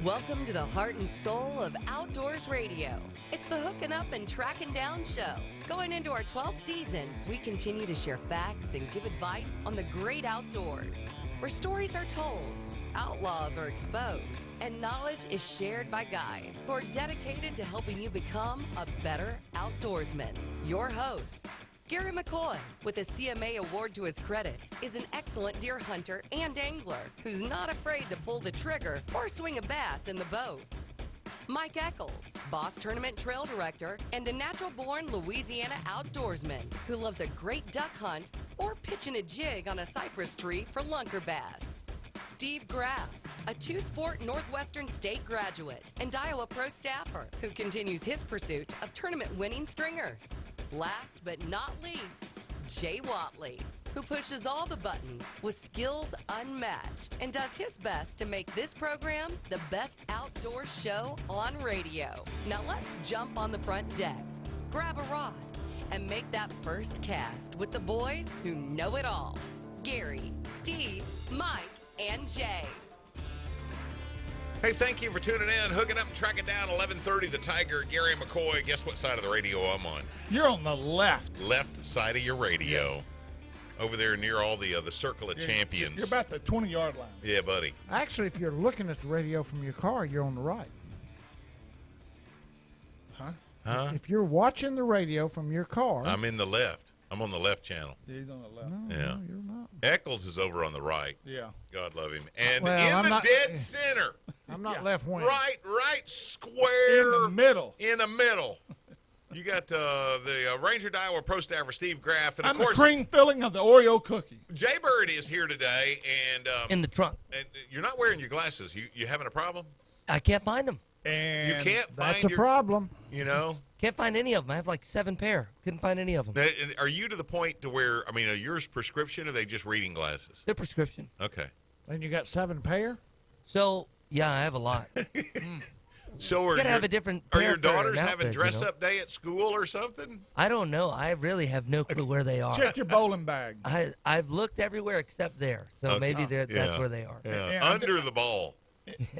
Welcome to the heart and soul of Outdoors Radio. It's the Hooking Up and Tracking Down show. Going into our 12th season, we continue to share facts and give advice on the great outdoors, where stories are told, outlaws are exposed, and knowledge is shared by guys who are dedicated to helping you become a better outdoorsman. Your hosts, Gary McCoy, with a CMA award to his credit, is an excellent deer hunter and angler who's not afraid to pull the trigger or swing a bass in the boat. Mike Eccles, boss tournament trail director and a natural-born Louisiana outdoorsman who loves a great duck hunt or pitching a jig on a cypress tree for lunker bass. Steve Graff, a two-sport Northwestern State graduate and Iowa Pro staffer who continues his pursuit of tournament-winning stringers. Last but not least, Jay Watley, who pushes all the buttons with skills unmatched and does his best to make this program the best outdoor show on radio. Now let's jump on the front deck, grab a rod, and make that first cast with the boys who know it all. Gary, Steve, Mike, and Jay. Hey, thank you for tuning in. Hooking up and tracking down 1130 The Tiger, Gary McCoy. Guess what side of the radio I'm on? You're on the left. Left side of your radio. Yes. Over there near all the Circle of Champions. You're about the 20-yard line. Yeah, buddy. Actually, if you're looking at the radio from your car, you're on the right. Huh? If you're watching the radio from your car. I'm in the left. I'm on the left channel. Yeah, he's on the left. No, Yeah. no, you're not. Eccles is over on the right. Yeah. God love him. And Well, in I'm the not- dead center. I'm not Yeah. left wing. Right square. In the middle. In the middle. You got the Ranger Iowa Pro Staffer, Steve Graff. And, I'm of course, the cream filling of the Oreo cookie. Jay Bird is here today. And In the trunk. and you're not wearing your glasses. You having a problem? I can't find them. You And can't That's find a problem. You know? Can't find any of them. I have like 7 pair. Couldn't find any of them. Now, are you to the point to where, I mean, are yours prescription or are they just reading glasses? They're prescription. Okay. And you got 7 pair? So, yeah, I have a lot. So You gotta have a different are pair your for an daughters having outfit, dress-up day at school or something? I don't know. I really have no clue where they are. check your bowling bag. I've looked everywhere except there. So Okay. maybe Yeah. that's where they are. Yeah, Yeah, under the ball.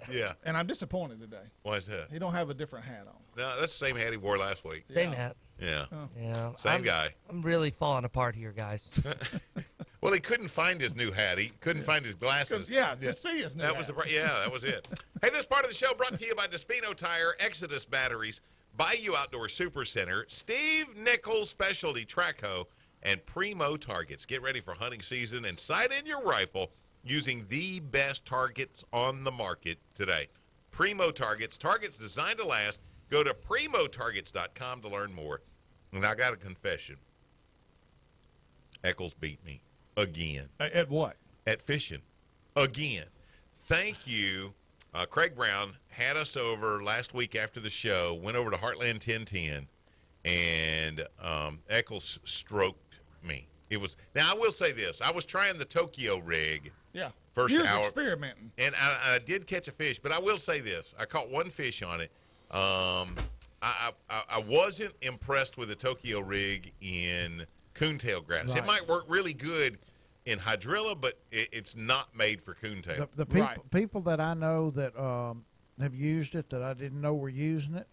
Yeah. And I'm disappointed today. Why is that? He don't have a different hat on. No, that's the same hat he wore last week. Same Yeah. hat. Yeah. Yeah. Same guy. I'm really falling apart here, guys. Well, he couldn't find his new hat. He couldn't find his glasses. Yeah, to see his new That was hat. that was it. Hey, this part of the show brought to you by Despino Tire, Exodus Batteries, Bayou Outdoor Super Center, Steve Nichols Specialty Track Hoe, and Primo Targets. Get ready for hunting season and sight in your rifle using the best targets on the market today. Primo Targets, targets designed to last. Go to primotargets.com to learn more. And I got a confession. Eccles beat me again. At what? At fishing again. Thank you. Craig Brown had us over last week after the show, went over to Heartland 1010, and Eccles stroked me. It was, now I will say this, I was trying the Tokyo rig Yeah. first He was hour, experimenting. and I did catch a fish, but I will say this, I caught one fish on it. I wasn't impressed with the Tokyo rig in coontail grass. Right. It might work really good in hydrilla, but it's not made for coontail. The people that I know that have used it that I didn't know were using it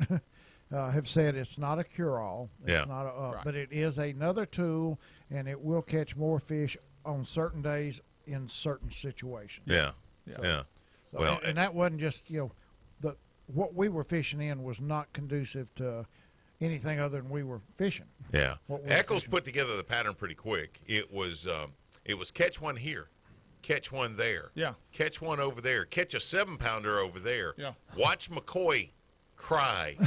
have said it's not a cure-all. It's Yeah. not Right. but it is another tool, and it will catch more fish on certain days in certain situations. Yeah. Yeah. Yeah. So, Well, and that wasn't just, what we were fishing in was not conducive to anything other than we were fishing. yeah. what we're Eccles fishing. put together the pattern pretty quick. It was catch one here, catch one there, Yeah. catch one over there, catch a 7-pounder over there. Yeah. Watch McCoy cry,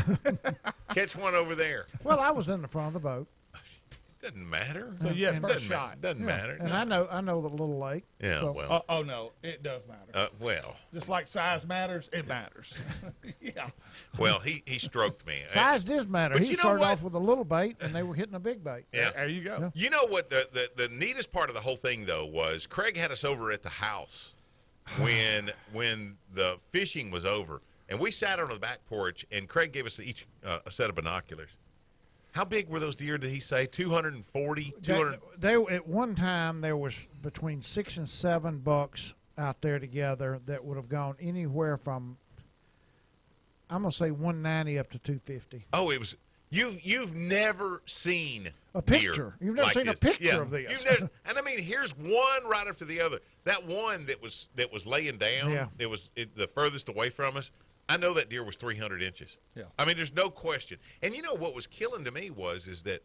catch one over there. Well, I was in the front of the boat, Doesn't matter. So you had And- first doesn't shot. Doesn't matter. and No. I know the little lake. Yeah. so- Well. Oh, no, it does matter. Well. Just like size matters, it matters. Yeah. Well. He stroked me. Size does matter. But He you know started what? off with a little bait, and they were hitting a big bait. Yeah. There you go. Yeah. You know what the neatest part of the whole thing though was Craig had us over at the house when the fishing was over, and we sat on the back porch, and Craig gave us each a set of binoculars. How big were those deer? Did he say 240, 200? They at one time there was between 6 and 7 bucks out there together that would have gone anywhere from I'm gonna say 190 up to 250. Oh, it was. You've never seen A picture. deer You've never like seen a this. picture Yeah, of this. You've never, and I mean, here's one right after the other. That one that was laying down. Yeah. It was the furthest away from us. I know that deer was 300 inches. Yeah. I mean, there's no question. And you know what was killing to me is that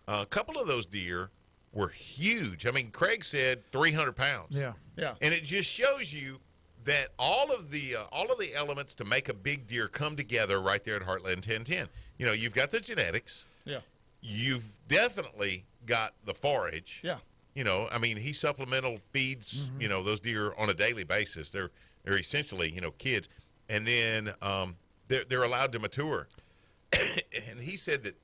a couple of those deer were huge. I mean, Craig said 300 pounds. Yeah. Yeah. And it just shows you that all of the elements to make a big deer come together right there at Heartland 1010. You know, you've got the genetics. Yeah. You've definitely got the forage. Yeah. You know, I mean, he supplemental feeds, you know, those deer on a daily basis. They're essentially, you know, kids. And then they're allowed to mature. And he said that,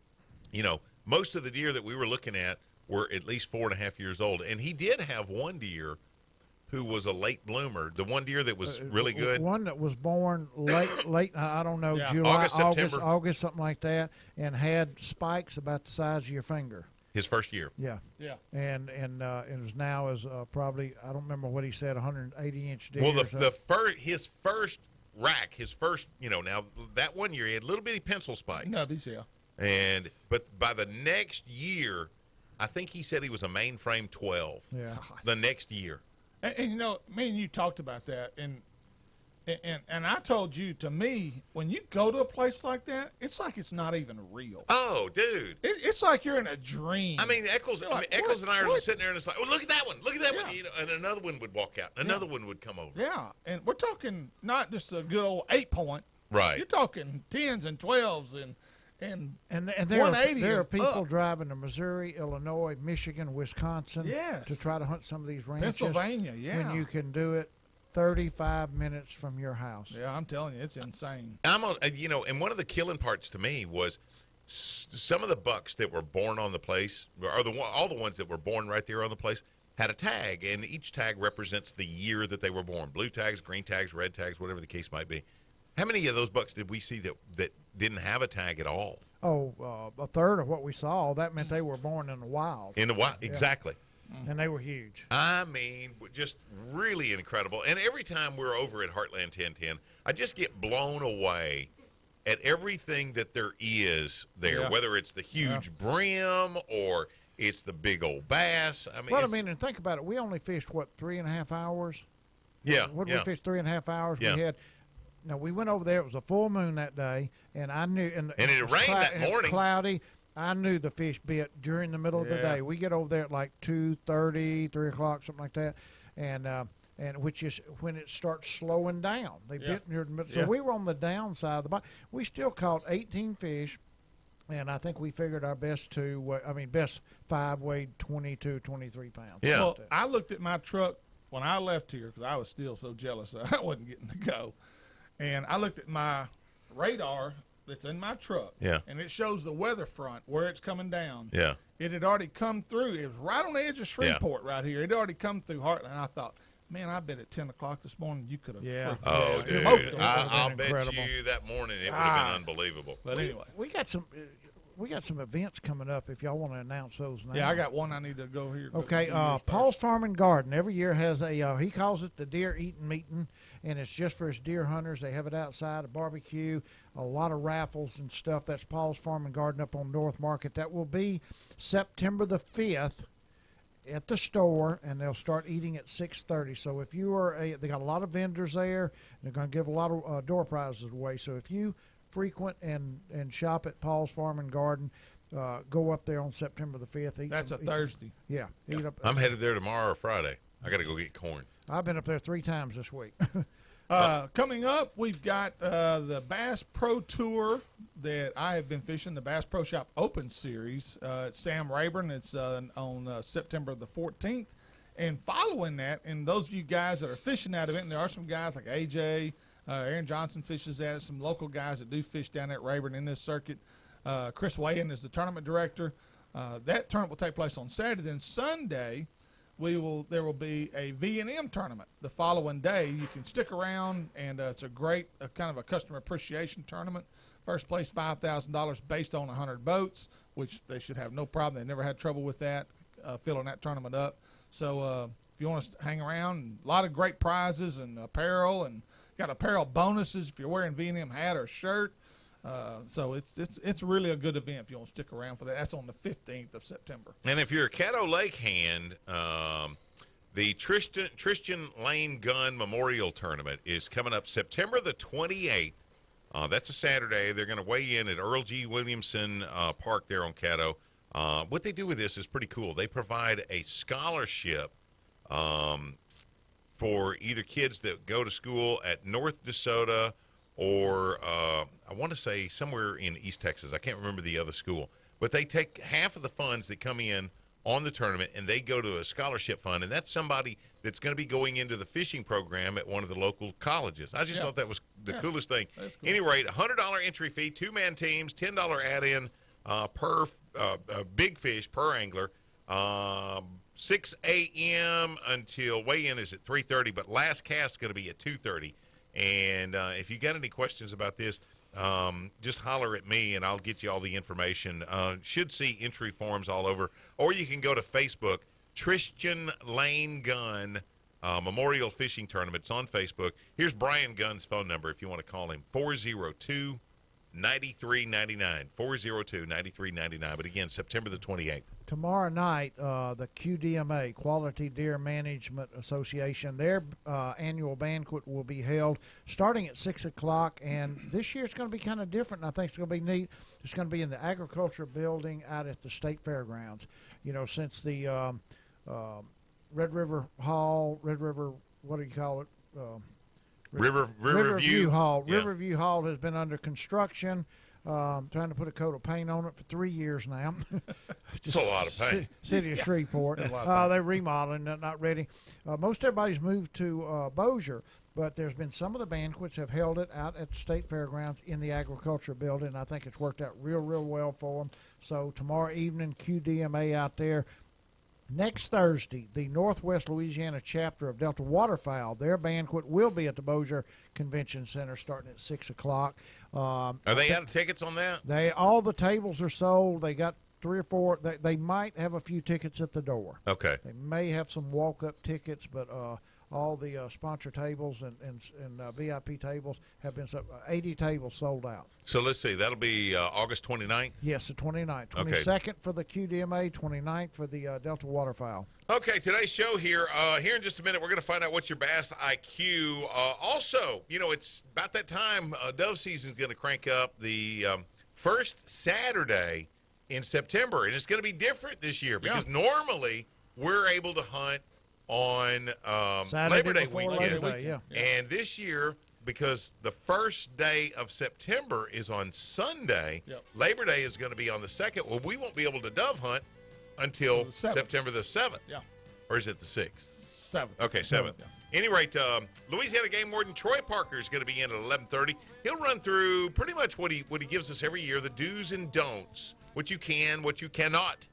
you know, most of the deer that we were looking at were at least 4.5 years old. And he did have one deer who was a late bloomer, the one deer that was really good. One that was born late, I don't know, Yeah. July, August, September. August, something like that, and had spikes about the size of your finger. His first year. Yeah. Yeah. And is now is probably, I don't remember what he said, 180-inch deer. Well, or something. his first rack, you know, now that one year he had little bitty pencil spikes. Nubbies, yeah. But by the next year, I think he said he was a mainframe 12. Yeah. The next year. And you know, me and you talked about that, and I told you, to me, when you go to a place like that, it's like it's not even real. Oh, dude. It's like you're in a dream. I mean, Eccles, You're like, Eccles and I are what? just sitting there, and it's like, oh, look at that one, look at that Yeah. one, you know, and another one would walk out, and another one would come over. Yeah, and we're talking not just a good old 8-point. Right. You're talking 10s and 12s and there 180 are and people up. driving to Missouri, Illinois, Michigan, Wisconsin Yes. to try to hunt some of these ranches. Pennsylvania, yeah. When you can do it 35 minutes from your house. Yeah, I'm telling you, it's insane. You know, and one of the killing parts to me was some of the bucks that were born on the place, or all the ones that were born right there on the place, had a tag, and each tag represents the year that they were born. Blue tags, green tags, red tags, whatever the case might be. How many of those bucks did we see that didn't have a tag at all? Oh, a third of what we saw, that meant they were born in the wild. In the wild, exactly. And they were huge. I mean, just really incredible. And every time we're over at Heartland 1010, I just get blown away at everything that there is there, Yeah. whether it's the huge brim or it's the big old bass. I mean, Well, I mean, and think about it. We only fished, 3.5 hours? yeah, What did yeah. we fish 3.5 hours? Yeah. Now, we went over there. It was a full moon that day, and I knew. And it was rained that and it was morning. cloudy. I knew the fish bit during the middle of the Yeah. day. We get over there at like 2:30, 3 o'clock, something like that, and which is when it starts slowing down. They bit near the middle. So Yeah. we were on the downside of the bottom. We still caught 18 fish, and I think we figured our best best 5 weighed 22, 23 pounds. Yeah. Well, I looked at my truck when I left here because I was still so jealous that I wasn't getting to go. And I looked at my radar that's in my truck. Yeah. And it shows the weather front where it's coming down. Yeah. It had already come through. It was right on the edge of Shreveport right here. It had already come through Heartland. I thought, man, I bet at 10 o'clock this morning you could have Yeah. Oh, freaking smoked dude. them. I'll been bet incredible. you that morning it would have been unbelievable. But anyway. We got some events coming up. If y'all want to announce those now. Yeah, I got one I need to go here. Okay, Paul's Farm and Garden every year has a, he calls it the deer eating meeting, and it's just for his deer hunters. They have it outside, a barbecue, a lot of raffles and stuff. That's Paul's Farm and Garden up on North Market. That will be September the 5th at the store, and they'll start eating at 6:30. So if you are they got a lot of vendors there. They're going to give a lot of door prizes away. So if you frequent and shop at Paul's Farm and Garden, go up there on September the 5th. That's a Thursday. Yeah. Eat up. I'm headed there tomorrow or Friday. I got to go get corn. I've been up there 3 times this week. Coming up, we've got the Bass Pro Tour that I have been fishing, the Bass Pro Shop Open Series. It's Sam Rayburn. It's on September the 14th. And following that, and those of you guys that are fishing that event, and there are some guys like AJ, Aaron Johnson fishes at it, some local guys that do fish down at Rayburn in this circuit. Chris Wayan is the tournament director. That tournament will take place on Saturday. Then Sunday, there will be a V&M tournament the following day. You can stick around, and it's a great kind of a customer appreciation tournament. First place, $5,000 based on 100 boats, which they should have no problem. They never had trouble with that, filling that tournament up. So if you want to hang around, a lot of great prizes and apparel, and got apparel bonuses if you're wearing V&M hat or shirt. So it's really a good event if you want to stick around for that. That's on the 15th of September. And if you're a Caddo Lake hand, the Tristan Lane Gun Memorial Tournament is coming up September the 28th. That's a Saturday. They're going to weigh in at Earl G. Williamson Park there on Caddo. What they do with this is pretty cool. They provide a scholarship for either kids that go to school at North DeSoto or I want to say somewhere in East Texas. I can't remember the other school. But they take half of the funds that come in on the tournament, and they go to a scholarship fund, and that's somebody that's going to be going into the fishing program at one of the local colleges. I just thought that was the coolest thing. Cool. Any rate, $100 entry fee, two-man teams, $10 add-in per big fish per angler. 6 a.m. until weigh-in is at 3:30, but last cast is going to be at 2:30. And if you got any questions about this, just holler at me, and I'll get you all the information. Should see entry forms all over. Or you can go to Facebook, Tristan Lane Gun Memorial Fishing Tournament. It's on Facebook. Here's Brian Gunn's phone number if you want to call him, 402-9399, 402-9399. But again, September the 28th. Tomorrow night, the QDMA, Quality Deer Management Association, their annual banquet will be held starting at 6 o'clock. And this year it's going to be kind of different, and I think it's going to be neat. It's going to be in the Agriculture Building out at the State Fairgrounds. You know, since the Red River, what do you call it? Riverview Hall. Yeah. Riverview Hall has been under construction. Trying to put a coat of paint on it for 3 years now. It's a lot of paint. City of Shreveport. They're remodeling. They're not ready. Most everybody's moved to Bossier, but there's been some of the banquets have held it out at the State Fairgrounds in the Agriculture Building. I think it's worked out real well for them. So tomorrow evening, QDMA out there. Next Thursday, the Northwest Louisiana chapter of Delta Waterfowl, their banquet will be at the Bossier Convention Center starting at 6 o'clock. Are they out of tickets on that? All the tables are sold. They got 3 or 4. They might have a few tickets at the door. Okay. They may have some walk-up tickets, but all the sponsor tables and VIP tables have been 80 tables sold out. So let's see. That'll be August 29th? Yes, the 29th. 22nd Okay. for the QDMA, 29th for the Delta Waterfowl. Okay, today's show here. Here in just a minute, we're going to find out what's your bass IQ. Also, you know, it's about that time. Dove season's going to crank up the first Saturday in September, and it's going to be different this year because normally we're able to hunt on Labor Day weekend. Labor Day, And this year, because the first day of September is on Sunday, Labor Day is going to be on the 2nd. Well, we won't be able to dove hunt until September the 7th. Yeah. Or is it the 6th? 7th. Okay, 7th. Yeah. Any rate, Louisiana Game Warden Troy Parker is going to be in at 11:30. He'll run through pretty much what he gives us every year, the do's and don'ts, what you can, what you cannot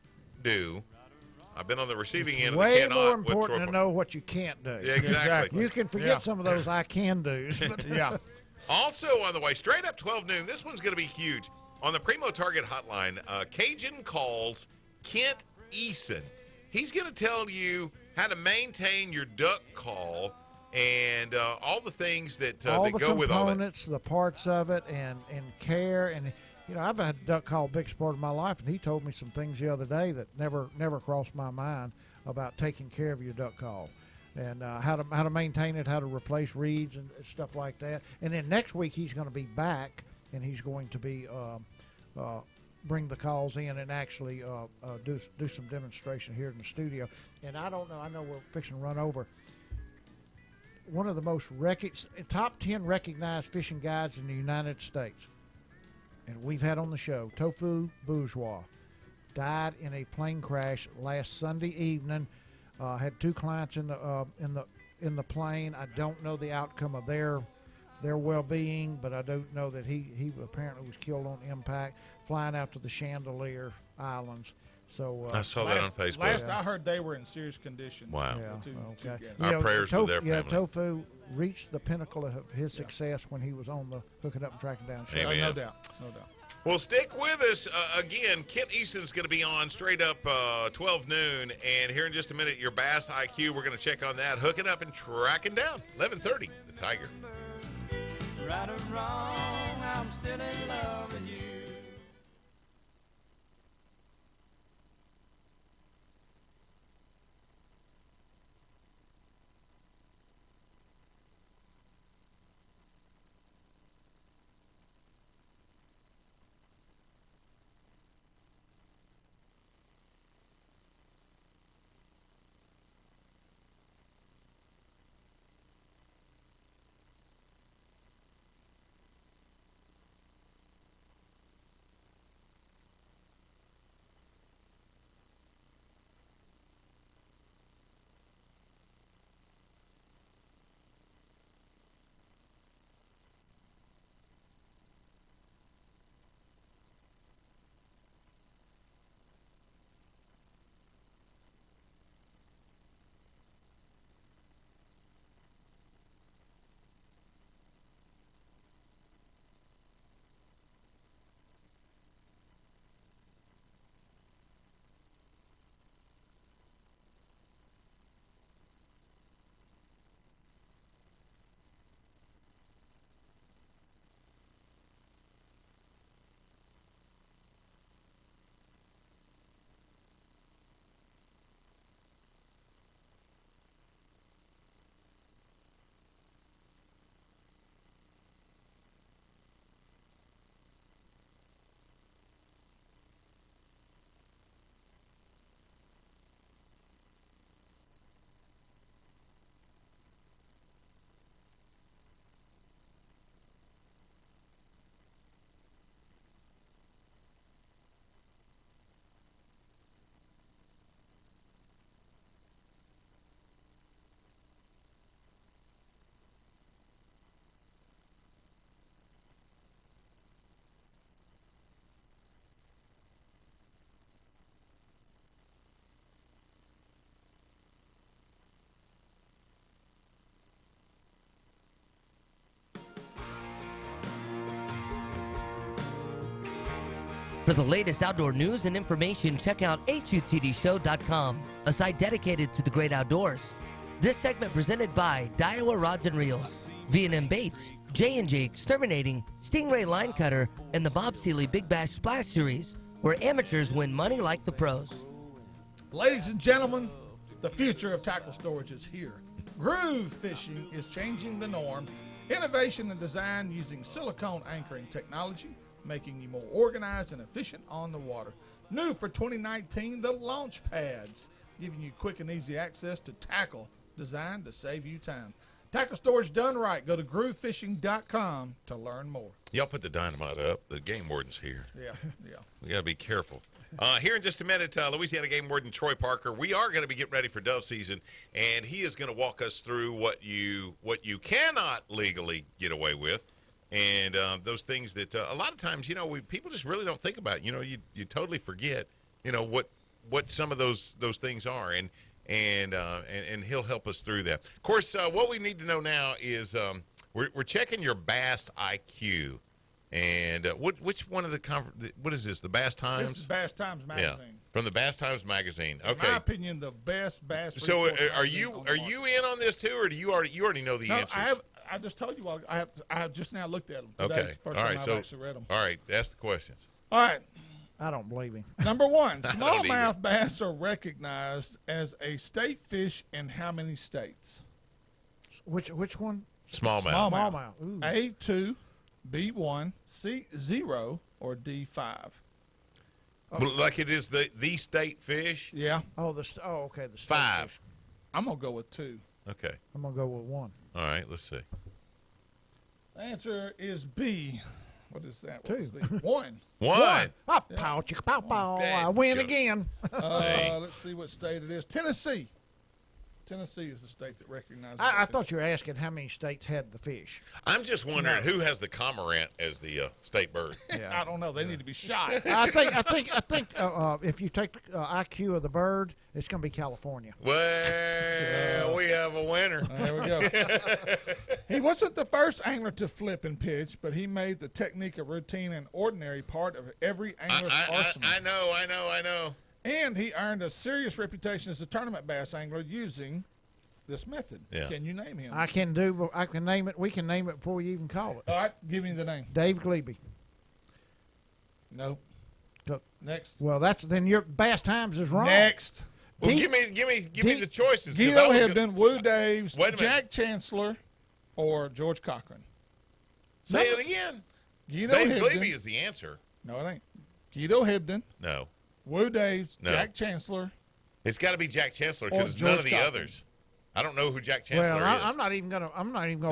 do. I've been on the receiving end of the Way cannot. more with Troy important to Parker. know what you can't do. Yeah, exactly. You can forget some of those I can do's. Yeah. Also on the way, straight up 12 noon, this one's going to be huge. On the Primo Target hotline, Cajun calls Kent Eason. He's going to tell you how to maintain your duck call and all the things that go with all that. All the components, the parts of it, and care. And, you know, I've had a duck call a big part of my life, and he told me some things the other day that never crossed my mind about taking care of your duck call. And how to maintain it, how to replace reeds and stuff like that. And then next week he's going to be back, and he's going to be bring the calls in and actually do some demonstration here in the studio. And I don't know. I know we're fixing to run over. One of the most top 10 recognized fishing guides in the United States, and we've had on the show, Tofu Bourgeois, died in a plane crash last Sunday evening. Had 2 clients in the plane. I don't know the outcome of their well-being, but I do know that he apparently was killed on impact, flying out to the Chandelier Islands. So I saw that on Facebook. Last I heard, they were in serious condition. Wow. Two guys. Our prayers with their family. Tofu reached the pinnacle of his success when he was on the hooking up and tracking down show. Amen. No doubt. Well, stick with us. Again, Kent Easton's going to be on straight up 12 noon. And here in just a minute, your Bass IQ, we're going to check on that. Hooking up and tracking down. 11:30, the Tiger. Right or wrong, I'm still in love with you. For the latest outdoor news and information, check out HUTDshow.com, a site dedicated to the great outdoors. This segment presented by Daiwa Rods and Reels, V&M Baits, J&J Exterminating, Stingray Line Cutter, and the Bob Seeley Big Bass Splash Series, where amateurs win money like the pros. Ladies and gentlemen, the future of tackle storage is here. Groove fishing is changing the norm. Innovation and design using silicone anchoring technology, making you more organized and efficient on the water. New for 2019, the launch pads, giving you quick and easy access to tackle designed to save you time. Tackle storage done right. Go to groovefishing.com to learn more. Y'all put the dynamite up. The game warden's here. Yeah. We got to be careful. Here in just a minute, Louisiana Game Warden Troy Parker. We are going to be getting ready for dove season, and he is going to walk us through what you cannot legally get away with, and those things that a lot of times, people just really don't think about. You totally forget, what some of those things are, and he'll help us through that. Of course, what we need to know now is we're checking your bass IQ. And which one of what is this? The Bass Times? This is Bass Times magazine. Yeah, from the Bass Times magazine. Okay. In my opinion, the best bass. So are you in on this too, or do you already know the answers? I just told you. I have just now looked at them. Today. Okay. First time I've actually read them. All right. Ask the questions. All right. I don't believe him. Number one, smallmouth bass are recognized as a state fish in how many states? Which one? Smallmouth. Smallmouth. Ooh. A2, B1, C0, or D5. But like it is the state fish? Yeah. Okay. The state 5. fish. I'm going to go with 2. Okay. I'm gonna go with 1. All right. Let's see. The answer is B. What is that? What 2. is B? 1. 1. Ah, pow, chicka, pow, pow. I win again. Let's see what state it is. Tennessee. Tennessee is the state that recognizes I that thought fish. you were asking how many states had the fish. I'm just wondering who has the cormorant as the state bird. I don't know. They need to be shot. I think if you take IQ of the bird, it's going to be California. Well, we have a winner. There we go. He wasn't the first angler to flip and pitch, but he made the technique a routine and ordinary part of every angler's arsenal. I know. And he earned a serious reputation as a tournament bass angler using this method. Yeah. Can you name him? I can name it. We can name it before you even call it. All right, give me the name. Dave Glebe. No. Go- Next. Well, then your Bass Times is wrong. Next. Well, Deep- give me the choices. 'cause I Guido was Hibden, Woo Daves, Wait a minute. Jack Chancellor, or George Cochran. Say it again. Guido Dave Hibden. Glebe is the answer. No, it ain't. Guido Hibden, No. Woo Daves, No. Jack Chancellor. It's got to be Jack Chancellor Or because it's none of George the Cochran. others. I don't know who Jack Chancellor Well, is. I'm not even gonna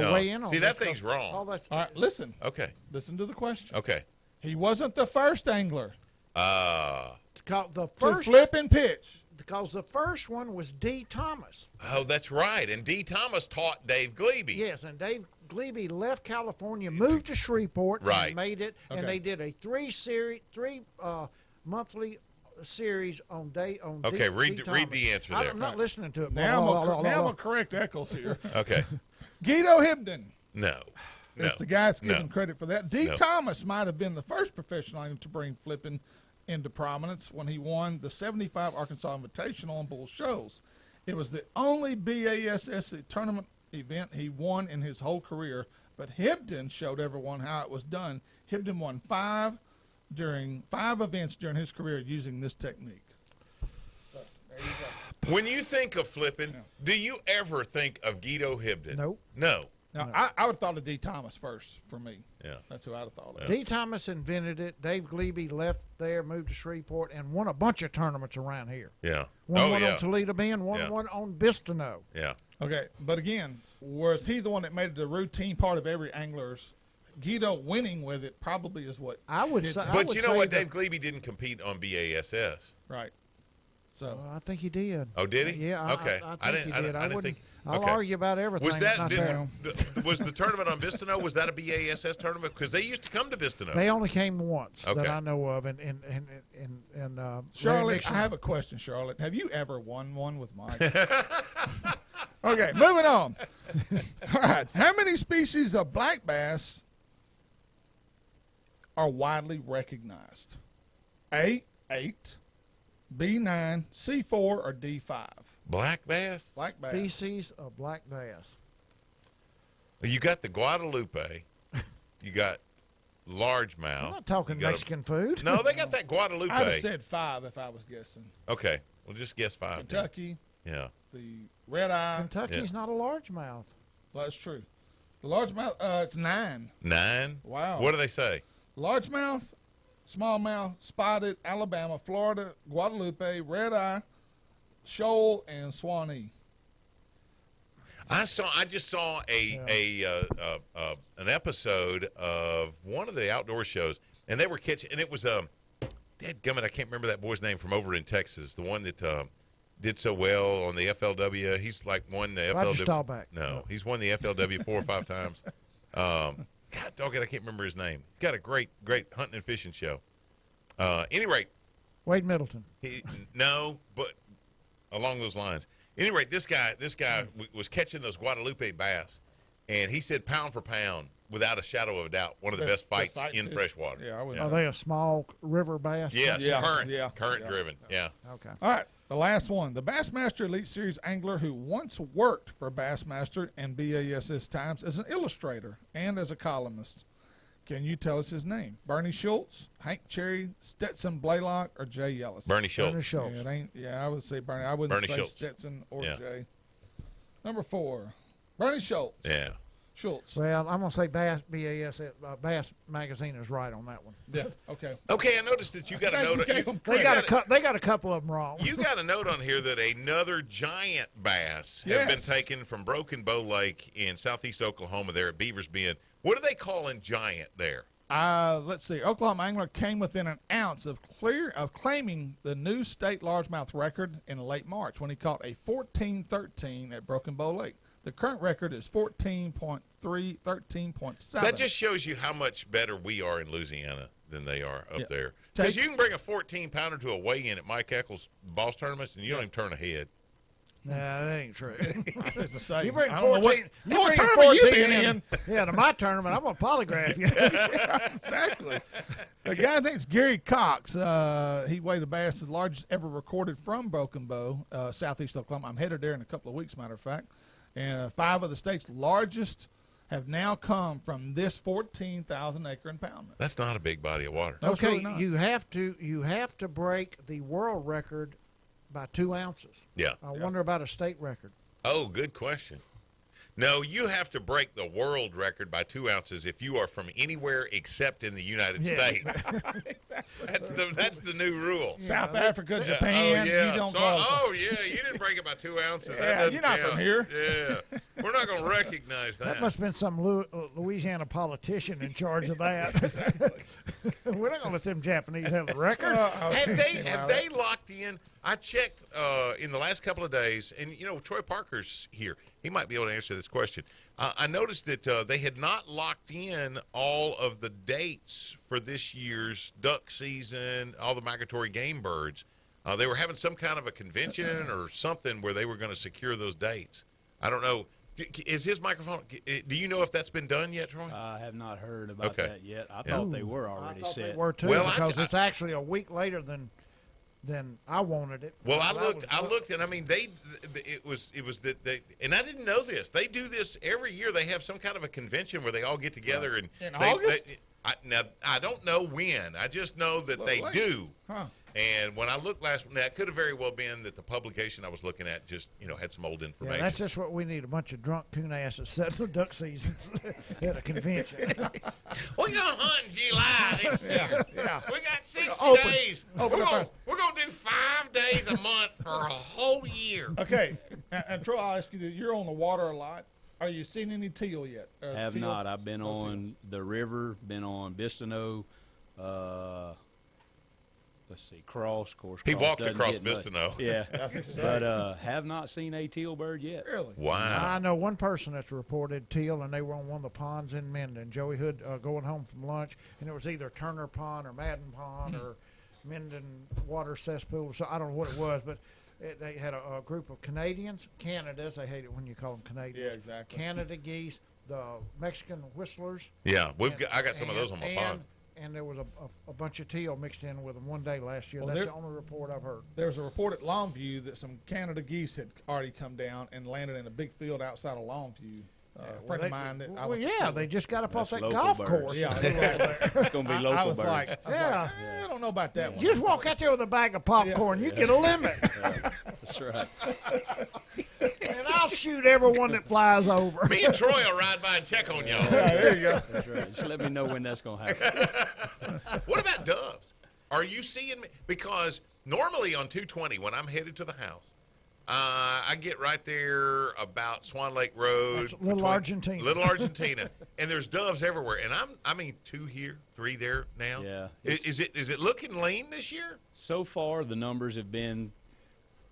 No. weigh in on See, that thing's stuff. wrong. All that's All right, listen. Okay. Listen to the question. Okay. He wasn't the first angler the to first flip and pitch. because the first one was D. Thomas. Oh, that's right. And D. Thomas taught Dave Glebe. Yes, and Dave Glebe left California, moved to Shreveport, Right. and made it. Okay. And they did a three monthly series on day on. Okay, D, read D. read Thomas. the answer there. I'm not listening to it. Now I'm Blah, blah, gonna blah, now blah. correct Eccles here. Okay. Guido Hibden No. No. is the guy that's No. given credit for that. D. No. Thomas might have been the first professional angler to bring flipping into prominence when he won the 75 Arkansas Invitational on Bull Shoals. It was the only BASS tournament event he won in his whole career, but Hibden showed everyone how it was done. Hibden won five events during his career using this technique. So, there you go. When you think of flipping, do you ever think of Guido Hibden? Nope. No. Now, I would have thought of D. Thomas first for me. Yeah. That's who I'd have thought of. D. Thomas invented it. Dave Glebe left there, moved to Shreveport, and won a bunch of tournaments around here. Yeah. One Oh, yeah. on Toledo Bend, one Yeah. on Bistineau. Yeah. Okay, but again, was he the one that made it a routine part of every angler's? Guido winning with it probably is what I would did say. that. I But would you know say what? that- Dave Glebe didn't compete on BASS. Right. So I think he did. Oh, did he? Yeah. Okay. I think I didn't- he I did. didn't- I didn't wouldn't- think- I'll okay. argue about everything. Was that not there. was the tournament on Bistineau? Was that a BASS tournament? Because they used to come to Bistineau. They only came once Okay. that I know of, and Larry Charlotte, Nixon- I have a question, Charlotte. Have you ever won one with Mike? Okay, moving on. All right. How many species of black bass are widely recognized? A, 8, B, 9, C, 4, or D, 5? Black bass? Black bass. species of black bass. You got the Guadalupe. You got largemouth. I'm not talking You got a- Mexican food. No, they got that Guadalupe. I'd have said 5 if I was guessing. Okay. Well, just guess 5. then. Kentucky, Yeah. the red eye. Kentucky's not a largemouth. Well, that's true. The largemouth, it's 9. 9? Wow. What do they say? Largemouth, smallmouth, spotted, Alabama, Florida, Guadalupe, red eye, shoal, and Swanee. I just saw an episode of one of the outdoor shows, and they were catching, and it was dadgummit, I can't remember that boy's name from over in Texas, the one that did so well on the FLW. He's like won the Roger FLW. Staubach. No, he's won the FLW 4 or 5 times. God dog it, I can't remember his name. He's got a great hunting and fishing show. Any rate, Wade Middleton. no, but along those lines. Any rate, this guy was catching those Guadalupe bass, and he said pound for pound, without a shadow of a doubt, one of the best fights in freshwater. Yeah, I would. Are they a small river bass? Yes, Yeah, current yeah, yeah. driven. Yeah. Okay. All right, the last one. The Bassmaster Elite Series angler who once worked for Bassmaster and BASS Times as an illustrator and as a columnist. Can you tell us his name? Bernie Schultz, Hank Cherry, Stetson Blaylock, or Jay Ellis? Bernie Schultz. Bernie Schultz. Yeah, it ain't, I would say Bernie. I wouldn't Bernie say Schultz. Stetson or Yeah. Jay. Number 4, Bernie Schultz. Yeah. Schultz. Well, I'm gonna say Bass Bass Magazine is right on that one. Yeah. Okay. Okay, I noticed that you got a note. They got a couple of them wrong. You got a note on here that another giant bass has Yes. been taken from Broken Bow Lake in southeast Oklahoma there at Beavers Bend. What are they calling giant there? Let's see. Oklahoma angler came within an ounce of claiming the new state largemouth record in late March when he caught a 14-13 at Broken Bow Lake. The current record is 14.3, 13.7. That just shows you how much better we are in Louisiana than they are up Yeah. there. Because Take- you can bring a 14-pounder to a weigh-in at Mike Eccles' boss tournaments, and you don't even turn a head. Nah, that ain't true. It's the same. You bring I don't know 14. what bring tournament you 14 been in. Yeah, to my tournament, I'm gonna polygraph you. Exactly. The guy thinks Gary Cox. He weighed a bass the largest ever recorded from Broken Bow, southeast Oklahoma. I'm headed there in a couple of weeks, matter of fact. And 5 of the state's largest have now come from this 14,000 acre impoundment. That's not a big body of water. No, it's Okay, really not. you have to break the world record by 2 ounces. Yeah. I wonder about a state record. Oh, good question. No, you have to break the world record by 2 ounces if you are from anywhere except in the United States. That's the new rule. South Africa, Japan, Oh, yeah. you don't So- qualify. oh, yeah, you didn't break it by 2 ounces. That Yeah, doesn't you're not count. from here. Yeah. We're not going to recognize that. That must have been some Louisiana politician in charge of that. We're not going to let them Japanese have the record. Have they locked in? I checked in the last couple of days, and Troy Parker's here. He might be able to answer this question. I noticed that they had not locked in all of the dates for this year's duck season, all the migratory game birds. They were having some kind of a convention or something where they were going to secure those dates. I don't know. Is his microphone? Do you know if that's been done yet, Troy? I have not heard about that yet. I thought they were already I thought set. they were too, Well, because it's actually a week later than I wanted it. Well, So I looked, and I mean, it was that they, and I didn't know this. They do this every year. They have some kind of a convention where they all get together and In they, August? now I don't know when. I just know that they late. do. Huh. And when I looked last, now it could have very well been that the publication I was looking at just had some old Yeah, information. that's just what we need, a bunch of drunk coon asses setting the duck seasons at a convention. We're gonna hunt in July this year. Yeah. We got 60 Open- days. open up We're gonna do 5 days a month for a whole year. Okay, and Troy, I'll ask you this. You're on the water a lot. Are you seeing any teal yet? Have Teal? not. I've been No on the river, been on Bistino, let's see, Cross, of course. He Cross walked doesn't across get much. Bistino. Yeah, That's but have not seen a teal bird yet. Really? Wow. I know one person that's reported teal, and they were on one of the ponds in Minden. Joey Hood going home from lunch, and it was either Turner Pond or Madden Pond or Minden Water Cesspool. So I don't know what it was, but they had a group of Canadians, Canadas. I hate it when you call them Canadians. Yeah, exactly. Canada geese, the Mexican whistlers. Yeah, I got some of those on my pond. And there was a bunch of teal mixed in with them one day last year. Well, That's there- the only report I've heard. There's a report at Longview that some Canada geese had already come down and landed in a big field outside of Longview. A friend of mine that I Well, went to yeah, school they with. just got up off That's that local golf birds. course. Yeah, they were right there. It's going to be local I was birds. like, Yeah. I don't know about that one. Just walk out there with a bag of popcorn. You get a limit. That's right. And I'll shoot everyone that flies over. Me and Troy will ride by and check on y'all. Yeah, there you go. That's right. Just let me know when that's going to happen. What about doves? Are you seeing me? Because normally on 220, when I'm headed to the house, I get right there about Swan Lake Road. That's Little Argentina. Little Argentina. And there's doves everywhere. And I mean, 2 here, 3 there now. Yeah. Is it looking lean this year? So far, the numbers have been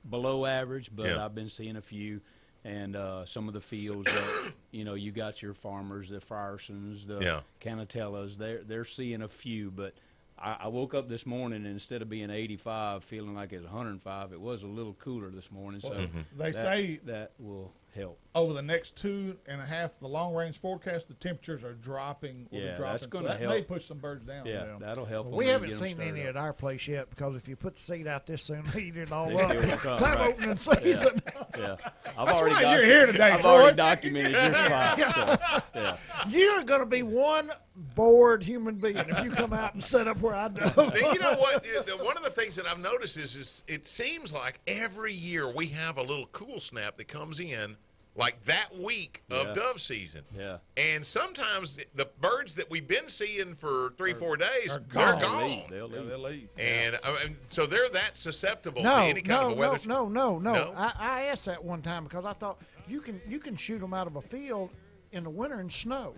below average, but Yeah. I've been seeing a few. And some of the fields that, you got your farmers, the Friersons, the Yeah. Canatellas, they're seeing a few. But I woke up this morning, and instead of being 85, feeling like it's 105, it was a little cooler this morning. So They say that will help. over the next 2.5, the long range forecast, the temperatures are dropping. Will Yeah, be dropping. that's gonna so that help. may push some birds down. Yeah, that'll help. We them haven't get them seen stirred any up. at our place yet, because if you put the seed out this soon, they eat it all They up. still will come, Time right. opening season. Yeah, That's why you're here today, I've Troy. already documented your spot. So, yeah. You're going to be one bored human being if you come out and set up where I do. Now, you know what? One of the things that I've noticed is it seems like every year we have a little cool snap that comes in like that week of Yeah. dove season. Yeah. And sometimes the birds that we've been seeing for 3-4 days, are they're gone. gone. They'll Yeah, leave. they'll leave. And so they're that susceptible to No, any kind of a weather. no. No? I asked that one time because I thought you can shoot them out of a field in the winter in snow.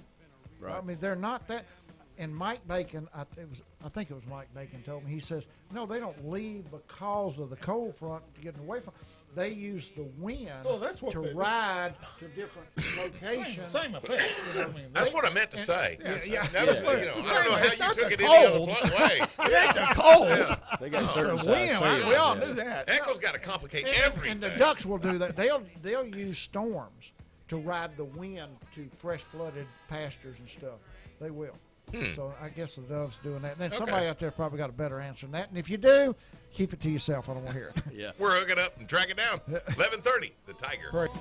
Right. I mean, they're not that. And Mike Bacon, I think it was Mike Bacon told me, he says, no, they don't leave because of the cold front getting away from. They use the wind Oh, that's what to they do. ride to different locations. Same effect. You know what I mean? That's what I meant to say. yeah. That was, Yeah. I don't know It's how you not took the it any other cold. way. It ain't the cold. They got It's certain the size wind. sails, We all yeah. knew that. Echo's got to complicate And everything. the ducks will do that. They'll use storms to ride the wind to fresh flooded pastures and stuff. They will. So I guess the dove's doing that. And then somebody out there probably got a better answer than that. And if you do, keep it to yourself. I don't want to hear it. Yeah. We're hooking up and track it down. 11:30, the Tiger. Great.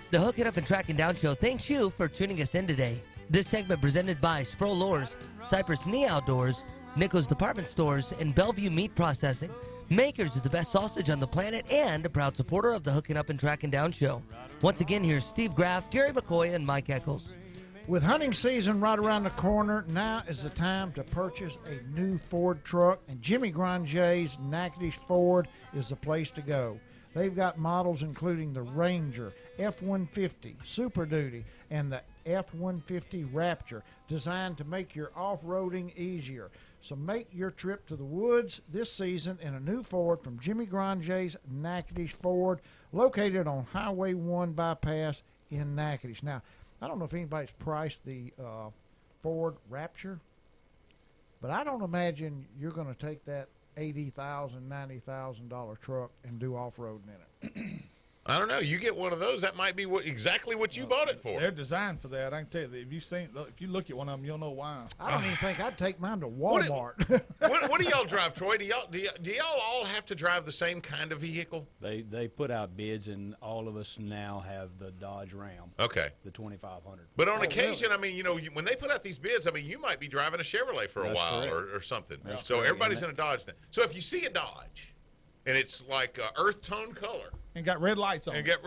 The Hook It Up and Track and Down Show thanks you for tuning us in today. This segment presented by Spro Lures, Cypress Knee Outdoors, Nichols Department Stores, and Bellevue Meat Processing, makers of the best sausage on the planet and a proud supporter of the Hook It Up and Track and Down Show. Once again, here's Steve Graff, Gary McCoy, and Mike Eccles. With hunting season right around the corner, now is the time to purchase a new Ford truck, and Jimmy Grange's Natchitoches Ford is the place to go. They've got models including the Ranger, F-150, Super Duty, and the F-150 Raptor, designed to make your off-roading easier. So make your trip to the woods this season in a new Ford from Jimmy Grange's Natchitoches Ford, located on Highway 1 bypass in Natchitoches. Now, I don't know if anybody's priced the Ford Raptor, but I don't imagine you're going to take that $80,000, $90,000 truck and do off-roading in it. I don't know. You get one of those, that might be exactly what you bought it for. They're designed for that. I can tell you that if you look at one of them, you'll know why. I don't even think I'd take mine to Walmart. What do y'all drive, Troy? Do y'all all have to drive the same kind of vehicle? They put out bids, and all of us now have the Dodge Ram. Okay. The 2500. But on occasion, really? I mean, when they put out these bids, I mean, you might be driving a Chevrolet for a while or something. That's so correct. everybody's in a Dodge now. So if you see a Dodge, and it's like earth tone color, and got red lights on, and get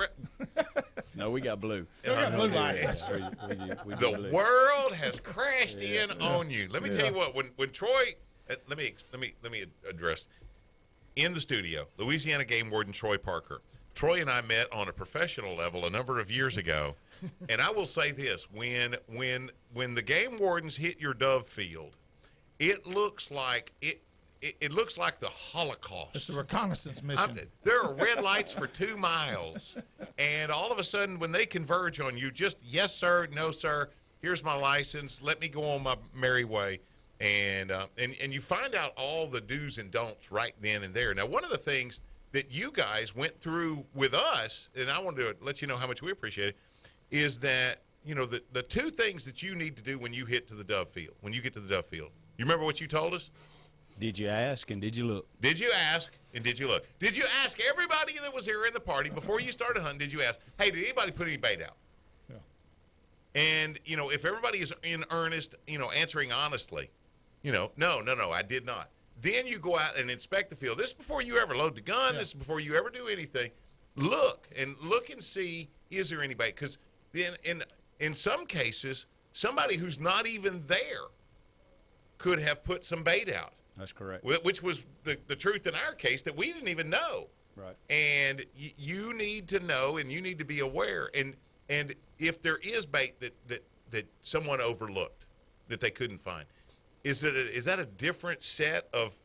No, we got blue. we got blue lights. We the blue. world has crashed in on you. Let me tell you what. When Troy, let me address in the studio, Louisiana Game Warden Troy Parker. Troy and I met on a professional level a number of years ago, and I will say this: when the game wardens hit your dove field, it looks like it looks like the Holocaust. It's a reconnaissance mission. There are red lights for 2 miles, and all of a sudden, when they converge on you, just yes, sir, no, sir. Here's my license. Let me go on my merry way, and you find out all the do's and don'ts right then and there. Now, one of the things that you guys went through with us, and I wanted to let you know how much we appreciate it, is that the two things that you need to do when you get to the dove field. You remember what you told us? Did you ask and did you look? Did you ask and did you look? Did you ask everybody that was here in the party before you started hunting? Did you ask, hey, did anybody put any bait out? Yeah. And, if everybody is in earnest, answering honestly, no, I did not. Then you go out and inspect the field. This is before you ever load the gun. Yeah. This is before you ever do anything. Look and see, is there any bait? Because in some cases, somebody who's not even there could have put some bait out. That's correct. Which was the truth in our case, that we didn't even know. Right. And you need to know, and you need to be aware. And if there is bait that someone overlooked, that they couldn't find, is that a different set of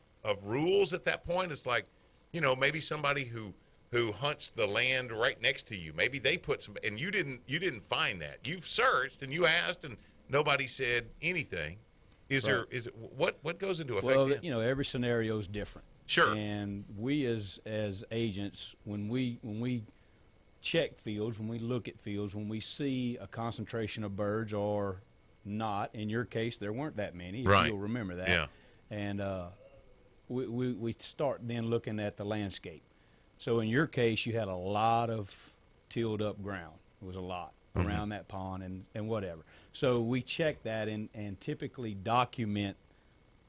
rules at that point? It's like, maybe somebody who hunts the land right next to you, maybe they put some, and you didn't find that. You've searched and you asked, and nobody said anything. What goes into effect? Well, every scenario is different. Sure. And we as agents, when we check fields, when we look at fields, when we see a concentration of birds or not, in your case, there weren't that many. Right. You'll remember that. Yeah. And we start then looking at the landscape. So in your case, you had a lot of tilled up ground. It was a lot around that pond and whatever. So we check that and typically document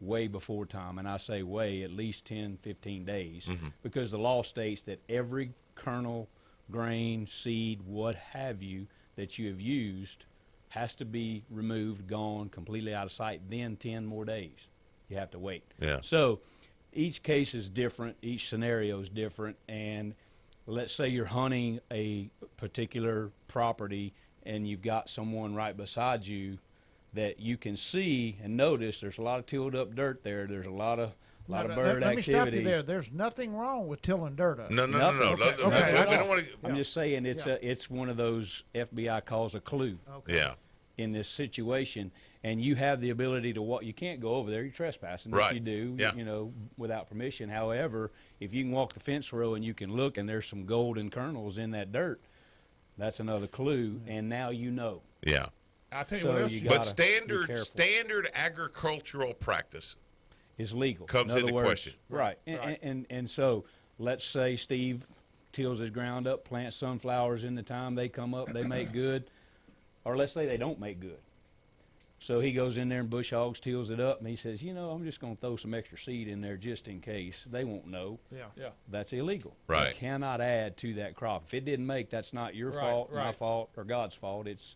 way before time. And I say way, at least 10, 15 days, because the law states that every kernel, grain, seed, what have you, that you have used has to be removed, gone, completely out of sight, then 10 more days. You have to wait. Yeah. So each case is different. Each scenario is different. And let's say you're hunting a particular property and you've got someone right beside you that you can see and notice there's a lot of tilled up dirt there. There's a lot of bird activity. Let me stop you there. There's nothing wrong with tilling dirt up. No. Okay. We don't want to. I'm just saying it's one of those FBI calls a clue. Okay. Yeah. In this situation, and you have the ability to walk. You can't go over there. You're trespassing. Right. If you do, Yeah. without permission. However, if you can walk the fence row and you can look, and there's some golden kernels in that dirt, that's another clue. And now you know. Yeah. I'll tell you So what else. you But gotta be careful. standard agricultural practice Is legal. comes In other into words, question. Right. And so let's say Steve tills his ground up, plants sunflowers in the time they come up, they make good, or let's say they don't make good. So he goes in there and bush hogs, tills it up, and he says, I'm just going to throw some extra seed in there just in case. They won't know. Yeah. That's illegal. Right. You cannot add to that crop. If it didn't make, that's not your fault, my fault, or God's fault. It's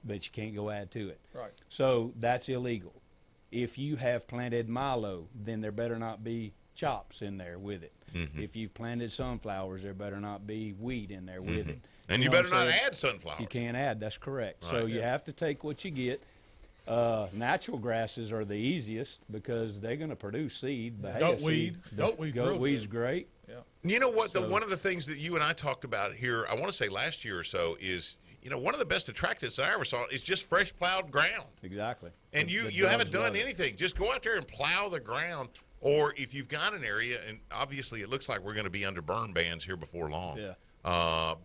but you can't go add to it. Right. So that's illegal. If you have planted milo, then there better not be chops in there with it. Mm-hmm. If you've planted sunflowers, there better not be wheat in there with it. And you know, better not so add sunflowers. You can't add. That's correct. Right. So you have to take what you get. Natural grasses are the easiest because they're going to produce seed. Goatweed. Goatweed's great. Yeah. You know what? One of the things that you and I talked about here, I want to say last year or so, is one of the best attractants I ever saw is just fresh plowed ground. Exactly. And The you haven't doves done love it. anything. Just go out there and plow the ground. Or if you've got an area, and obviously it looks like we're going to be under burn bans here before long. Yeah.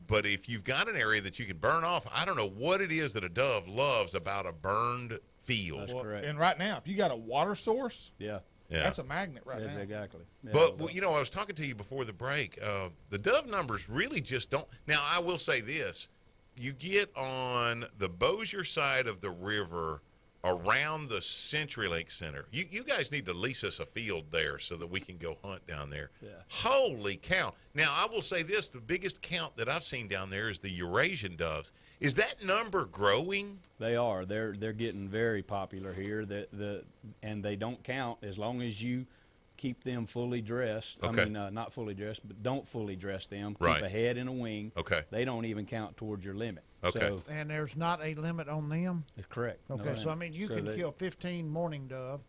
But if you've got an area that you can burn off, I don't know what it is that a dove loves about a burned field. That's correct. And right now, if you got a water source, Yeah. that's a magnet right Yes, now. exactly. Yeah, But, so- I was talking to you before the break. The dove numbers really just don't. Now, I will say this. You get on the Bossier side of the river around the CenturyLink Center. You guys need to lease us a field there so that we can go hunt down there. Yeah. Holy cow. Now, I will say this. The biggest count that I've seen down there is the Eurasian doves. Is that number growing? They are. They're getting very popular here. And they don't count as long as you keep them fully dressed. Okay. I mean, not fully dressed, but don't fully dress them. Right. Keep a head and a wing. Okay. They don't even count towards your limit. Okay. So, And there's not a limit on them? it's correct. No Okay, so I limit. mean, you So can they- kill 15 mourning dove,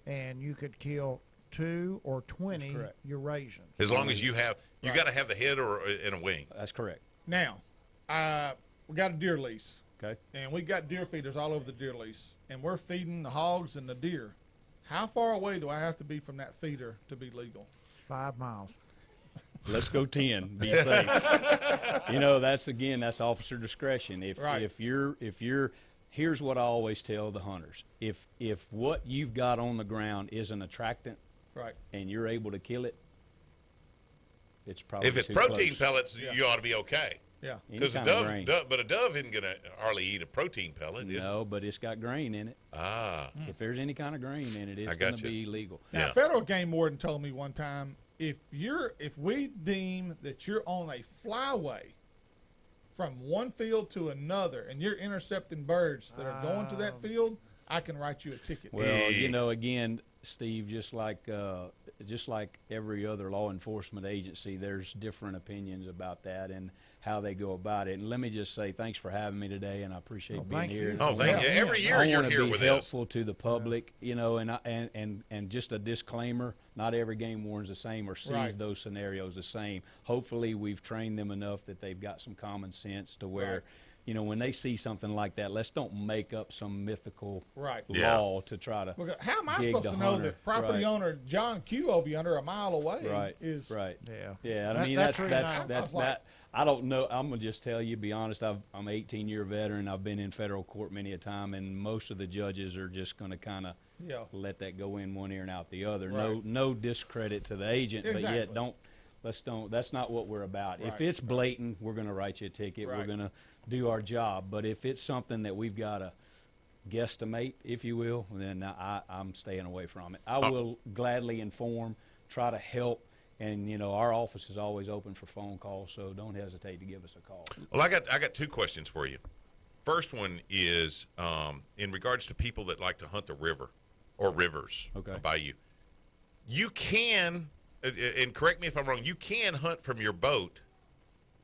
and you could kill 2 or 20 correct. Eurasians. As long as you got to have the head or in a wing. That's correct. Now, we got a deer lease, Okay. and we got deer feeders all over the deer lease, and we're feeding the hogs and the deer. How far away do I have to be from that feeder to be legal? 5 miles. Let's go 10. Be safe. That's officer discretion. Right. If you're here's what I always tell the hunters. If what you've got on the ground is an attractant Right. and you're able to kill it, it's probably If it's too protein close. pellets, you ought to be okay. Yeah. Any Because a kind of grain. but a dove isn't going to hardly eat a protein pellet, is it? No, but it's got grain in it. Ah, If there's any kind of grain in it, I it's got going to you. be legal. Now, Yeah. federal game warden told me one time, if we deem that you're on a flyway from one field to another and you're intercepting birds that are going to that field, I can write you a ticket. Well, again, Steve, just like every other law enforcement agency, there's different opinions about that and how they go about it. And let me just say thanks for having me today, and I appreciate being thank here. you. Oh, thank you. Every year I you're want to here be with us. helpful to the public, and just a disclaimer: not every game warden's the same or sees Right. those scenarios the same. Hopefully, we've trained them enough that they've got some common sense to where, when they see something like that, let's don't make up some mythical Right. law to try to. Because how am I gig supposed the to know hunter. that property Right. owner John Q over yonder a mile away Right. is Right. Yeah. Yeah, I That- mean that's that's really that's nice. that's Like- that. I don't know. I'm gonna just tell you, be honest. I'm an 18-year veteran. I've been in federal court many a time, and most of the judges are just gonna kind of Yeah. let that go in one ear and out the other. Right. No discredit to the agent, but yet Exactly. don't. That's not what we're about. If Right, it's blatant, we're gonna write you a ticket. We're Right. gonna do our job. But if it's something that we've got to guesstimate, if you will, then I'm staying away from it. I will gladly inform, try to help. And our office is always open for phone calls, so don't hesitate to give us a call. Well, I got two questions for you. First one is in regards to people that like to hunt the river or rivers, Okay. a bayou. You can, and correct me if I'm wrong, you can hunt from your boat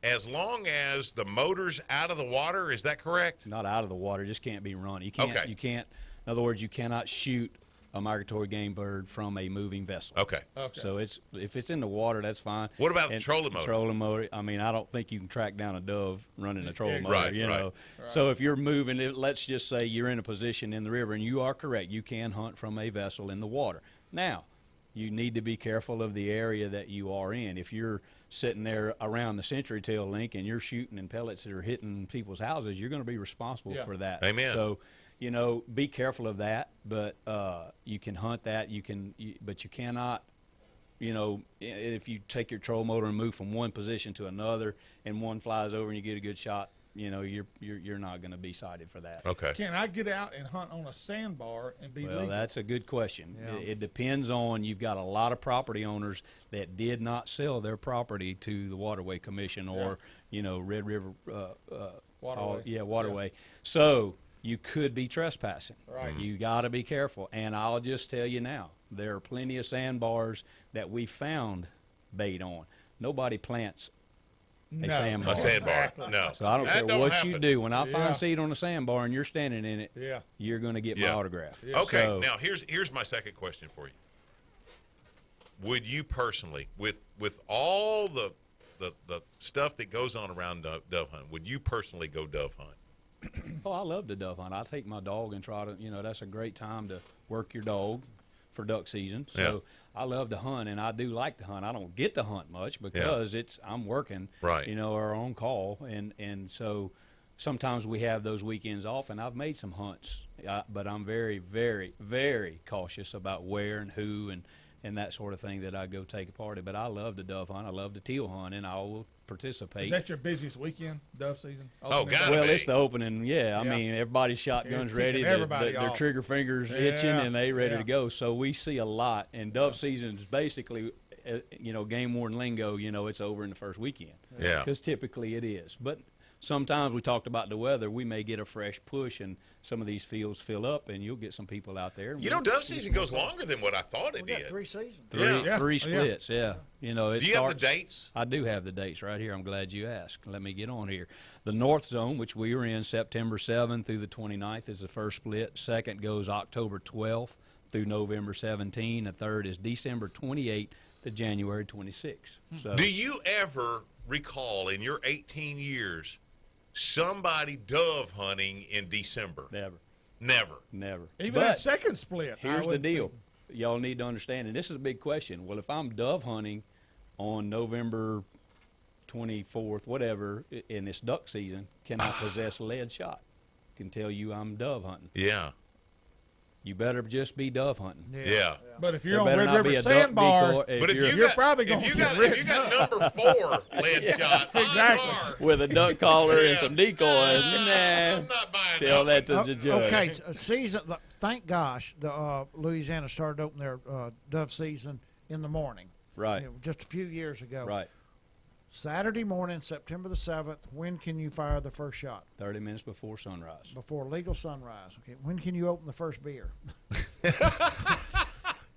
as long as the motor's out of the water. Is that correct? Not out of the water, just can't be run. You can't. Okay. You can't. In other words, you cannot shoot a migratory game bird from a moving vessel. Okay. So if it's in the water, that's fine. What about a And trolling motor? Trolling motor. I mean, I don't think you can track down a dove running a trolling motor. Right, you right. know. So if you're moving, let's just say you're in a position in the river, and you are correct. You can hunt from a vessel in the water. Now, you need to be careful of the area that you are in. If you're sitting there around the Century Tail Link and you're shooting in pellets that are hitting people's houses, you're going to be responsible Yeah. for that. Amen. So, be careful of that. But you can hunt that. But you cannot you know, if you take your troll motor and move from one position to another, and one flies over and you get a good shot, you know, you're not going to be cited for that. Okay. Can I get out and hunt on a sandbar and be Well, legal? that's a good question. Yeah. It depends on, you've got a lot of property owners that did not sell their property to the Waterway Commission or, you know, Red River Waterway. Waterway. So you could be trespassing. Right. You got to be careful. And I'll just tell you now, there are plenty of sandbars that we found bait on. Nobody plants No. a sandbar. A sandbar. Exactly. No. So I don't That care what happen. you do. When I Yeah. find seed on a sandbar and you're standing in it, Yeah. you're going to get Yeah. my autograph. Yeah. Okay, So- now here's my second question for you. Would you personally, with all the stuff that goes on around dove hunt, would you personally go dove hunt? Oh, I love to dove hunt. I take my dog and try to, you know, that's a great time to work your dog for duck season. So I love to hunt, and I do like to hunt. I don't get to hunt much because I'm working, Right. you know, or on call, and so sometimes we have those weekends off, and I've made some hunts, but I'm very, very, very cautious about where and who and that sort of thing that I go take a part in. But I love to dove hunt. I love to teal hunt, and I will participate. Is that your busiest weekend, dove season? Oh, Opening gotta day? Well, be. it's the opening, yeah. I Yeah. mean, everybody's shotguns It's ready, kicking everybody their off. trigger fingers itching, Yeah. and they ready Yeah. to go. So we see a lot, and dove season is basically, you know, game warden lingo. You know, it's over in the first weekend. Yeah. Because typically it is, but sometimes we talked about the weather. We may get a fresh push, and some of these fields fill up, and you'll get some people out there. You know, dove season goes longer than what I thought it We got did. 3 seasons. Yeah. Three Yeah. splits, yeah. You know, it Do you have starts. the dates? I do have the dates right here. I'm glad you asked. Let me get on here. The North Zone, which we were in September 7th through the 29th, is the first split. Second goes October 12th through November 17. The third is December 28th to January 26th. So Do you ever recall in your 18 years somebody dove hunting in December? never. Never. Even But that second split. I here's the wouldn't deal. see- Y'all need to understand, and this is a big question. Well, if I'm dove hunting on November 24th, whatever, in this duck season, can I possess a lead shot? Can tell you I'm dove hunting. Yeah. You better just be dove hunting. Yeah. But if There you're on better Red not River be a duck Sandbar, decoy. But if you're you're probably if gonna you get got rid if you got of- number 4 lead shot, Exactly. with a duck collar and some decoys, I'm nah, not buying tell that to Oh, the judge. okay, season. Thank gosh, the Louisiana started opening their dove season in the morning. Right, You know, just a few years ago. right. Saturday morning, September the 7th. When can you fire the first shot? 30 minutes before sunrise. Before legal sunrise. Okay. When can you open the first beer?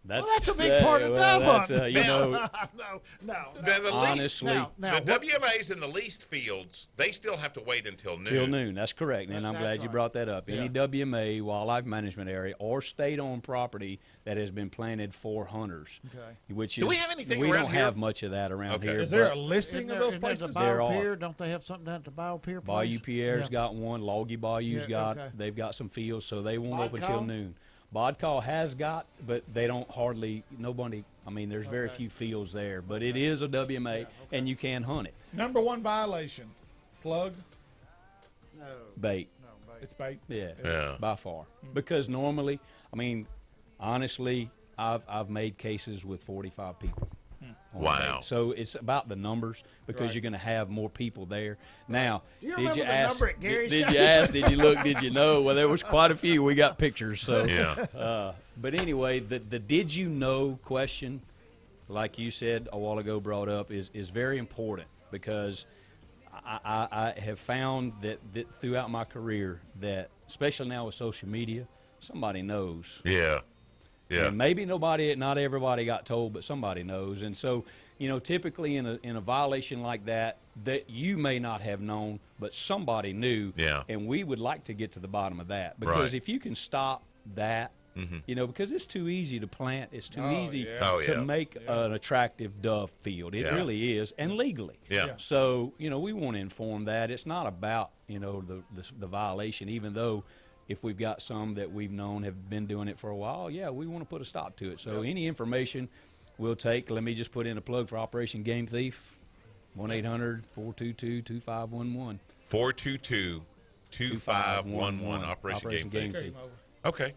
That's a big part of dove hunting. You know, no. The honestly, Now, the WMAs in the leased fields, they still have to wait until noon. till noon. That's correct, and I'm That's glad you right. brought that up. Any Yeah. WMA, wildlife management area, or state-owned property that has been planted for hunters, Okay. which Do is we have anything we around don't here? have much of that around Okay. here. Is there but a listing of those places? There are. Pier? Don't they have something down at the Biopier place? Bayou Pierre's Yeah. got one. Loggy Bayou's Yeah, got. okay. They've got some fields, so they won't open till Bodcall? noon. Bodcall has got, but they don't hardly nobody. I mean, there's very Okay. few fields there, but it is a WMA, and you can hunt it. Number 1 violation. Plug. No. Bait, No. Bait. It's bait. Yeah. by far. Because normally, I mean, honestly, I've made cases with 45 people. on Wow. bait. So it's about the numbers because Right. you're going to have more people there. Now, Do you did remember you the ask? number at Gary's Did house? you ask? Did you look? Did you know? Well, there was quite a few. We got pictures. So Yeah. But anyway, the did you know question, like you said a while ago, brought up is very important because I have found that throughout my career that, especially now with social media, somebody knows. Yeah. Yeah. And maybe not everybody got told, but somebody knows. And so, you know, typically in a violation like that you may not have known, but somebody knew. Yeah. And we would like to get to the bottom of that because Right. if you can stop that, you know, because it's too easy to plant, it's too Oh, easy yeah. Oh, to yeah. make an attractive dove field. It Yeah. really is, and legally. Yeah. So, you know, we want to inform that it's not about, you know, the violation, even though if we've got some that we've known have been doing it for a while, yeah, we want to put a stop to it. So any information we'll take, let me just put in a plug for Operation Game Thief, 1-800-422-2511. 422-2511. Operation Game Thief. Thief. Okay.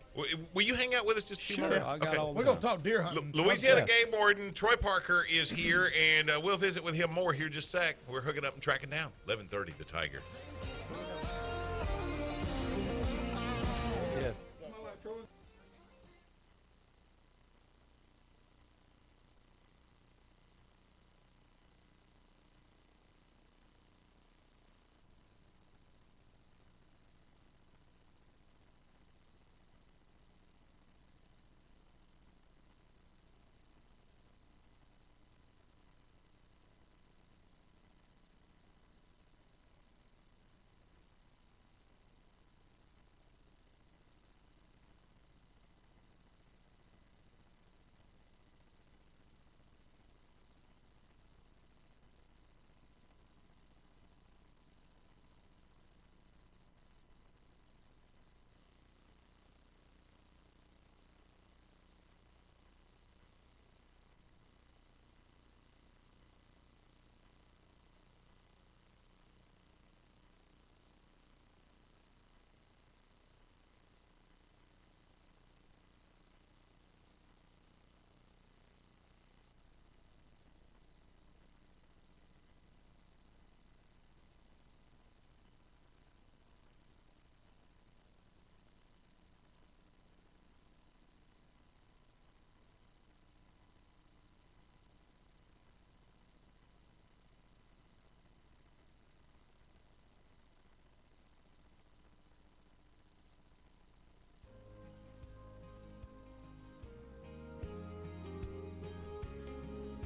Will you hang out with us just a few Sure, minutes? I got Okay. all the We're going to talk deer hunting. Louisiana Yeah. game warden Troy Parker is here, and we'll visit with him more here in just a sec. We're hooking up and tracking down 11:30 the Tiger. Yeah.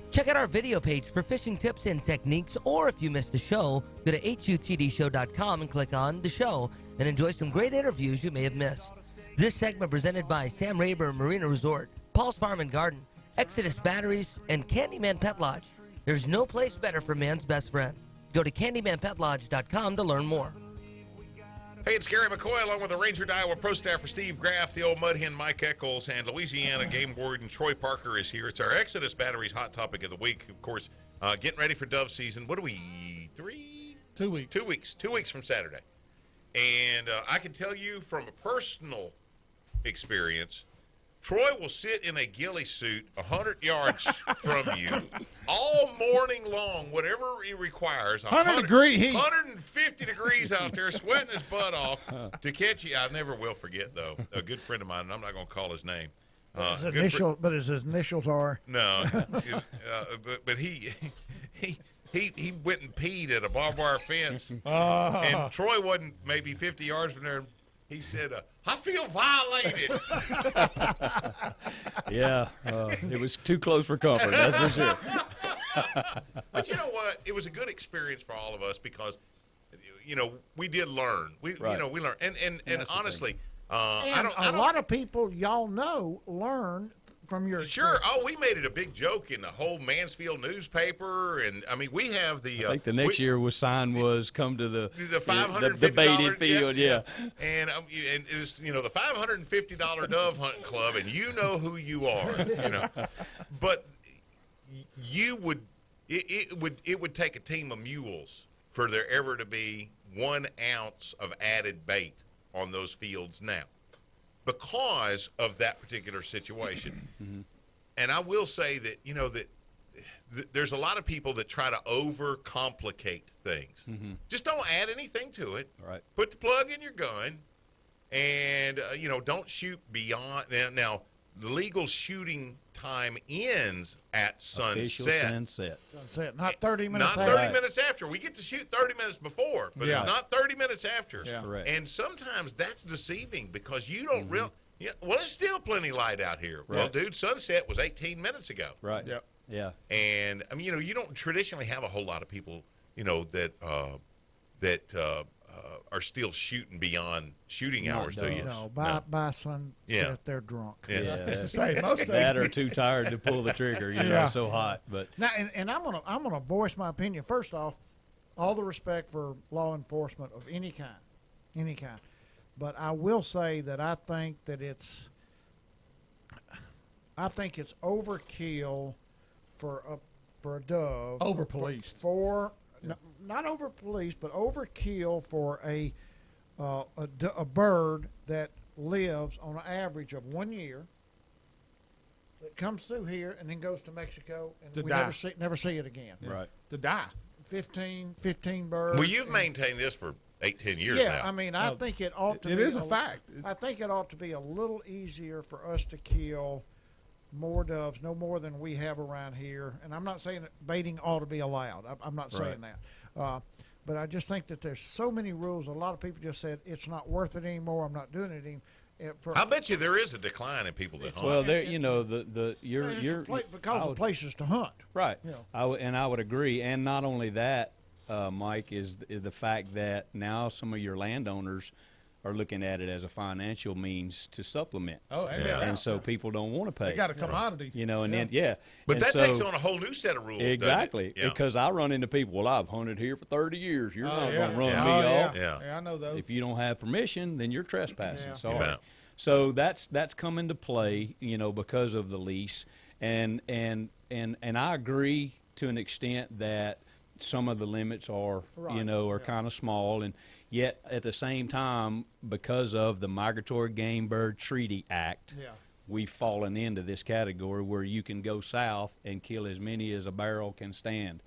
Check out our video page for fishing tips and techniques, or if you missed the show, go to HUTDshow.com and click on the show and enjoy some great interviews you may have missed. This segment presented by Sam Rayburn Marina Resort, Paul's Farm and Garden, Exodus Batteries, and Candyman Pet Lodge. There's no place better for man's best friend. Go to CandymanPetLodge.com to learn more. Hey, it's Gary McCoy along with the Ranger Iowa Pro Staffer Steve Graff, the old mud hen Mike Eccles, and Louisiana game warden Troy Parker is here. It's our Exodus Batteries hot topic of the week. Of course, getting ready for dove season. What are we, 2 weeks. 2 weeks. 2 weeks from Saturday. And I can tell you from a personal experience, Troy will sit in a ghillie suit 100 yards from you all morning long, whatever it requires. 100-degree heat. 150 degrees out there, sweating his butt off to catch you. I never will forget, though, a good friend of mine, and I'm not going to call his name. But his initials are. No, but he went and peed at a barbed wire fence, and Troy wasn't maybe 50 yards from there. He said, I feel violated. Yeah, it was too close for comfort, that's for sure. But you know what? It was a good experience for all of us because, we did learn. We Right. we learned. And That's the honestly, And I don't. a lot of people y'all know learn from your Sure. experience. Oh, we made it a big joke in the whole Mansfield newspaper, and I mean, we have the. I think the next year was sign was come to the $550 the baited field, yeah. And it was the $550 dove hunting club, and you know who you are, But you would it would take a team of mules for there ever to be 1 ounce of added bait on those fields now, because of that particular situation. Mm-hmm. And I will say that there's a lot of people that try to overcomplicate things. Mm-hmm. Just don't add anything to it. Right. Put the plug in your gun, and don't shoot beyond. Now, the legal shooting time ends at Official sunset. sunset. Sunset, not 30 minutes Not after. 30 minutes after. We get to shoot 30 minutes before, but Yeah. it's not 30 minutes after. Yeah. Correct. And sometimes that's deceiving because you don't really. Yeah, well, it's still plenty light out here. Well, Right. dude, sunset was 18 minutes ago. Right. Yep. Yeah. And I mean, you don't traditionally have a whole lot of people, that are still shooting beyond shooting Not hours, do you? No, by sunset, Yeah. they're drunk. Yeah. Yeah. That's to say, most of That them. or too tired to pull the trigger, Yeah. it's so hot. But Now, and I'm gonna voice my opinion. First off, all the respect for law enforcement of any kind. But I will say that I think it's overkill for a dove. Over-policed. Not over policed, but overkill for a bird that lives on an average of 1 year that comes through here and then goes to Mexico, and To we die. never see it again. Right. To die. 15 birds. Well, you've and- maintained this for 8-10 years Yeah, now. I mean, I No, think it ought to it be is a fact. I think it ought to be a little easier for us to kill more doves, no more than we have around here. And I'm not saying that baiting ought to be allowed. I'm not saying that. But I just think that there's so many rules. A lot of people just said it's not worth it anymore. I'm not doing it anymore. I bet you there is a decline in people that hunt. Well, there, you know, you're because of places to hunt. right. You know. I would agree, and not only that, Mike, is the fact that now some of your landowners are looking at it as a financial means to supplement. Oh, Yeah. And so people don't want to pay. They got a commodity. You know, and then but and that so- takes on a whole new set of rules. doesn't it? exactly Yeah. because I run into people. Well, I've hunted here for 30 years. You're not yeah. going to run Yeah. me Oh, off. Yeah. Yeah, I know those. If you don't have permission, then you're trespassing. Yeah. Sorry. Yeah. So that's come into play, you know, because of the lease, and I agree to an extent that some of the limits are, Right. are kind of small, and yet at the same time, because of the Migratory Game Bird Treaty Act, Yeah. we've fallen into this category where you can go south and kill as many as a barrel can stand,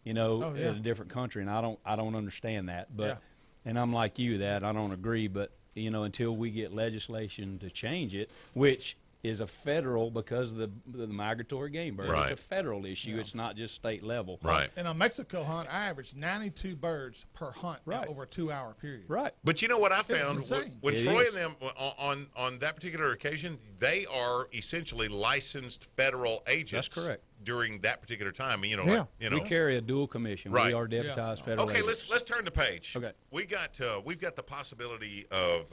Oh, yeah. in a different country, and I don't understand that, but Yeah. and I'm like you that I don't agree, but until we get legislation to change it, which is a federal because of the migratory game bird. Right. It's a federal issue. It's not just state level. Right. In a Mexico hunt, I averaged 92 birds per hunt Right. over a 2-hour period. Right. But you know what I was found insane. when It Troy is. and them on that particular occasion, they are essentially licensed federal agents. That's correct. During that particular time, Yeah. We carry a dual commission. Right. We are deputized federal Okay, agents. let's turn the page. Okay. we've got the possibility of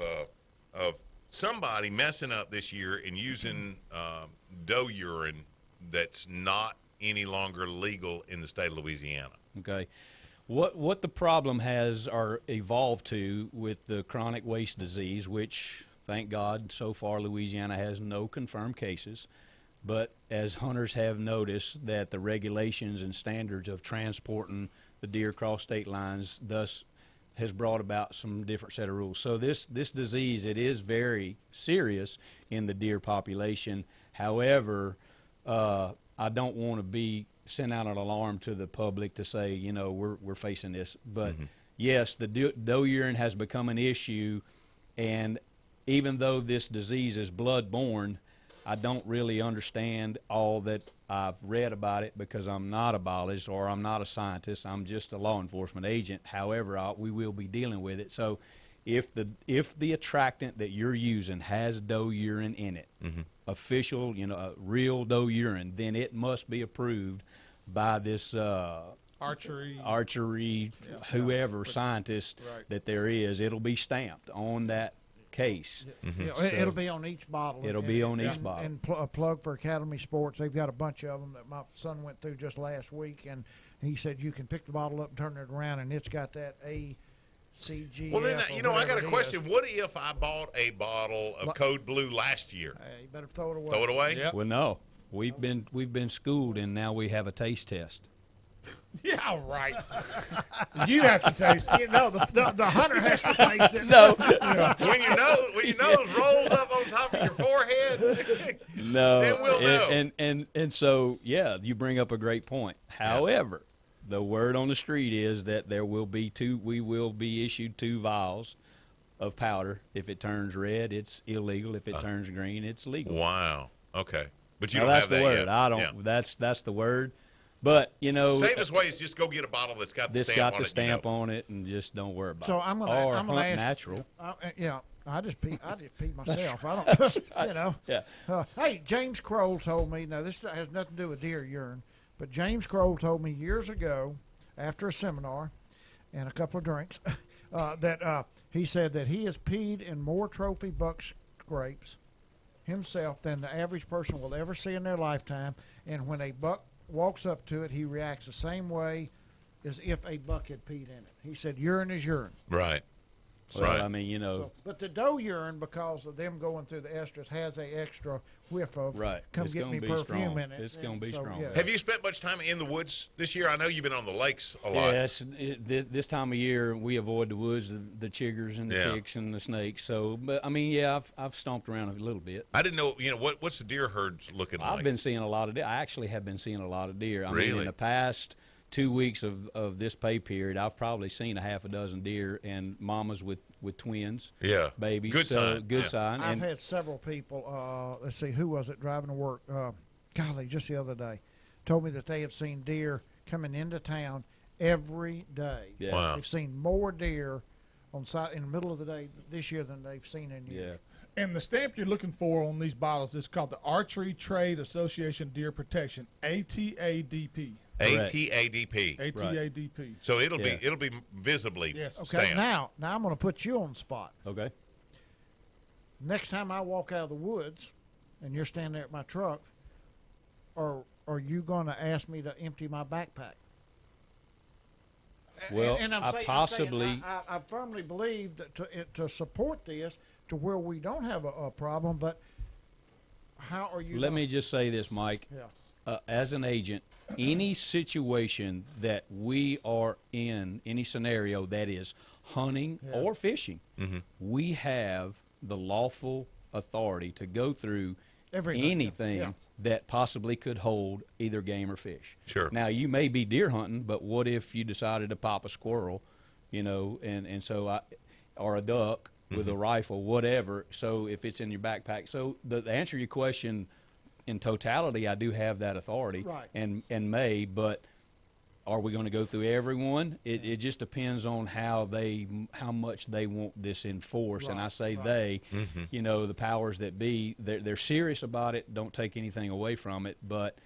somebody messing up this year and using doe urine that's not any longer legal in the state of Louisiana. Okay. What the problem has or evolved to with the chronic waste disease, which thank God so far Louisiana has no confirmed cases, but as hunters have noticed that the regulations and standards of transporting the deer across state lines thus has brought about some different set of rules. So this disease, it is very serious in the deer population. However, I don't want to be send out an alarm to the public to say, we're facing this. But yes, the doe urine has become an issue, and even though this disease is blood-borne, I don't really understand all that I've read about it because I'm not a biologist or I'm not a scientist. I'm just a law enforcement agent. However, we will be dealing with it. So if the attractant that you're using has doe urine in it, official, real doe urine, then it must be approved by this Archery. whoever scientist Right. that there is. It'll be stamped on that case. It'll be on each bottle. It'll be on each bottle. And a plug for Academy Sports. They've got a bunch of them that my son went through just last week, and he said you can pick the bottle up and turn it around, and it's got that ACG. Well, then, I got a question. What if I bought a bottle of Code Blue last year? You better throw it away. Throw it away? Yep. Well, no, we've been schooled, and now we have a taste test. Yeah, right. You have to taste it. The hunter has to taste it. No, when your nose rolls up on top of your forehead, no. Then we'll know. And so you bring up a great point. However, the word on the street is that we will be issued 2 vials of powder. If it turns red, it's illegal. If it turns green, it's legal. wow. Okay, but you Now, don't that's have the that word. yet. I don't. Yeah. That's the word. But Safest way is just go get a bottle that's got the this stamp got on the it. stamp on it, and just don't worry about So it. I'm or gonna hunt ask natural. I just pee myself. I don't. Yeah. Hey, James Kroll told me. Now this has nothing to do with deer urine, but James Kroll told me years ago, after a seminar and a couple of drinks, that he said that he has peed in more trophy buck scrapes himself than the average person will ever see in their lifetime. And when a buck walks up to it, he reacts the same way as if a buck had peed in it. He said urine is urine. Right. Well, Right. I mean, So, but the doe urine, because of them going through the estrus, has a extra whiff of Right. come It's get gonna me be perfume strong. in it. It's gonna And be so, strong. yeah. Have you spent much time in the woods this year? I know you've been on the lakes a lot. Yes, this time of year we avoid the woods, the chiggers and the Yeah. ticks and the snakes. So, but I mean, yeah, I've stomped around a little bit. I didn't know, what's the deer herds looking like? I've been seeing a lot of deer. I actually have been seeing a lot of deer. I mean, Really? in the past 2 weeks of this pay period, I've probably seen a half a dozen deer and mamas with twins. Yeah. Babies. Good so, sign. Good Yeah. sign. I've And had several people. Let's see, who was it driving to work? Golly, just the other day, told me that they have seen deer coming into town every day. yeah, Wow. They've seen more deer on site in the middle of the day this year than they've seen in years. yeah. And the stamp you're looking for on these bottles is called the Archery Trade Association Deer Protection, ATADP. Correct. ATADP. ATADP. So it'll Yeah. be visibly Yes. Okay, stamped. now I'm going to put you on the spot. Okay. Next time I walk out of the woods, and you're standing there at my truck, are you going to ask me to empty my backpack? Well, and I possibly- I firmly believe that to support this to where we don't have a problem, but how are you? Let me just say this, Mike. Yeah. As an agent, any situation that we are in, any scenario that is hunting Yeah. or fishing, we have the lawful authority to go through Everything. anything Yeah. that possibly could hold either game or fish. Sure. Now, you may be deer hunting, but what if you decided to pop a squirrel, and so or a duck with a rifle, whatever. So if it's in your backpack. So the answer to your question, in totality, I do have that authority, Right. and may, but are we going to go through everyone? It just depends on how much they want this enforced. And I Right, say right. they, the powers that be, they're serious about it. Don't take anything away from it. But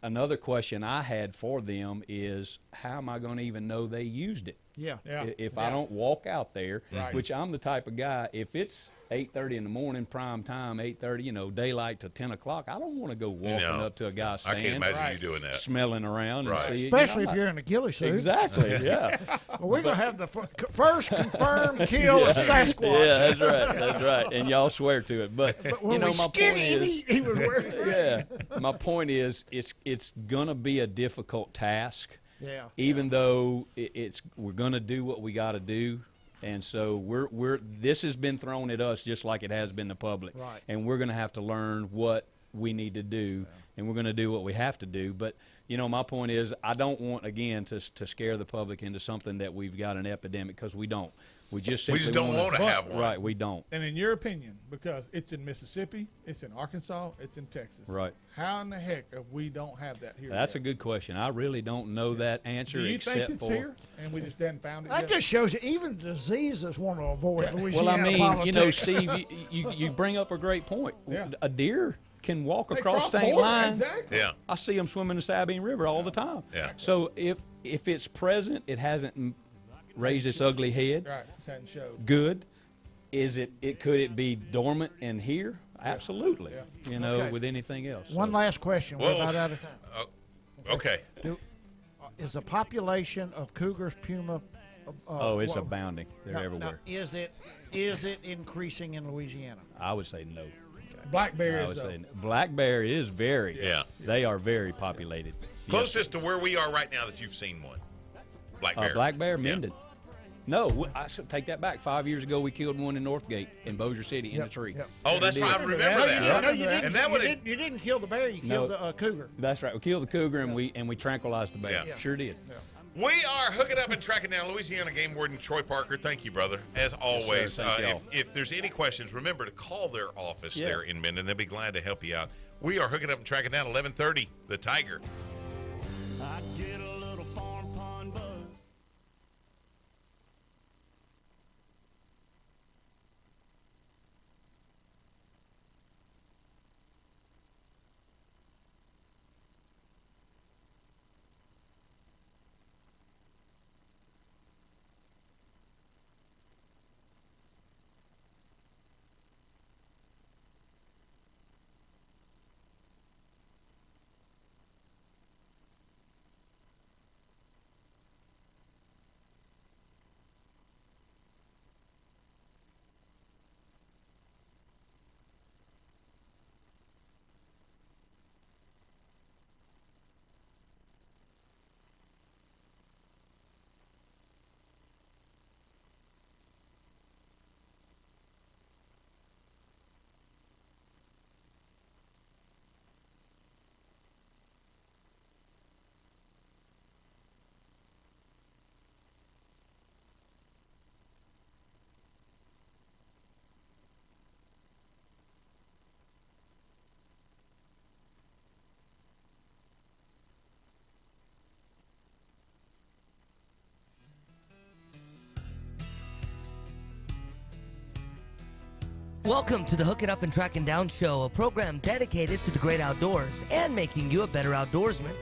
another question I had for them is, how am I going to even know they used it? Yeah. Yeah. If I don't walk out there, Right. which I'm the type of guy, if it's 8:30 in the morning, prime time, 8:30, daylight to 10 o'clock, I don't want to go walking No. up to a guy's I stand, can't imagine Right. you doing that. smelling around Right. and see. Especially I'm if you're in a ghillie suit. exactly, yeah, Well, we're going to have the first confirmed kill of Sasquatch. yeah, that's right, and y'all swear to it. But, When we my skinned point him, is, he was wearing. yeah, my point is, it's gonna be a difficult task. Yeah. Even though we're going to do what we got to do, and so this has been thrown at us just like it has been the public, Right. and we're going to have to learn what we need to do, and we're going to do what we have to do. But my point is, I don't want again to scare the public into something that we've got an epidemic, because we don't. We just don't want to have one. Right, we don't. And in your opinion, because it's in Mississippi, it's in Arkansas, it's in Texas. Right. How in the heck if we don't have that here? That's a yet? good question. I really don't know that answer. Do you except think it's for, here and we just haven't found it That yet? just shows you even diseases want to avoid Louisiana Well, I mean, politics. Steve, you bring up a great point. Yeah. A deer can walk They across cross state border, lines. Exactly. Yeah. I see them swimming the Sabine River all the time. Yeah. So if it's present, it hasn't raised its ugly head. Right. It's hadn't showed. Good. Could it be dormant in here? Absolutely. Yeah. Okay. With anything else. One So- last question. We're Whoa. about out of time. Okay. Is the population of cougars, puma? Oh, it's well, abounding. They're now, everywhere. is it increasing in Louisiana? I would say no. Black I bears. would though. say no. Black bear is very. Yeah. They are very populated. Closest to where we are right now that you've seen one. Black bear. Black bear, Yeah. Minden. No, I should take that back. 5 years ago, we killed one in Northgate in Bossier City in Yep, a tree. yep. Oh, that's right. I remember that. Yeah. No, you didn't. And that you, would didn't you didn't kill the bear. You No. killed the cougar. That's right. We killed the cougar and we tranquilized the bear. Yeah. Sure did. We are hooking up and tracking down Louisiana Game Warden Troy Parker. Thank you, brother. As always, Thank y'all. if there's any questions, remember to call their office Yeah. there in Minden. They'll be glad to help you out. We are hooking up and tracking down 11:30, the Tiger. I get a little farm pond buzz. Welcome to the Hook It Up and Track and Down Show, a program dedicated to the great outdoors and making you a better outdoorsman.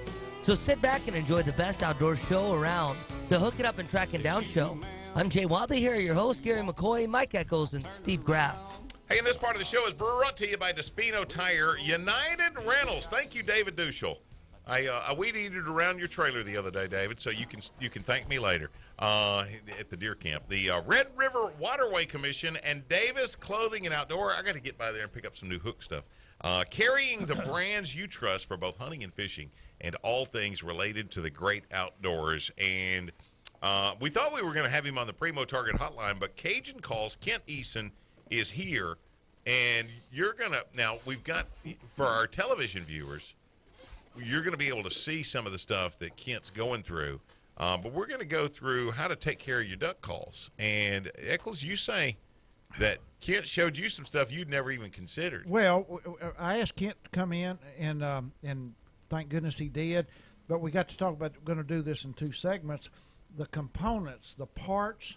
So sit back and enjoy the best outdoor show around, the Hook It Up and Track and Down Show. I'm Jay Wadley here, your host, Gary McCoy, Mike Echols, and Steve Graff. Hey, and this part of the show is brought to you by Despino Tire United Rentals. Thank you, David Duschel. I weed-eated around your trailer the other day, David, so you can thank me later at the deer camp. The Red River Waterway Commission and Davis Clothing and Outdoor. I got to get by there and pick up some new hook stuff. Carrying the brands you trust for both hunting and fishing and all things related to the great outdoors. And we thought we were going to have him on the Primo Target hotline, but Cajun Calls, Kent Eason is here. And you're going to, now we've got, for our television viewers, you're going to be able to see some of the stuff that Kent's going through. But we're going to go through how to take care of your duck calls. And, Eccles, you say that Kent showed you some stuff you'd never even considered. Well, I asked Kent to come in, and thank goodness he did. But we got to talk about, we're going to do this in 2 segments, the components, the parts,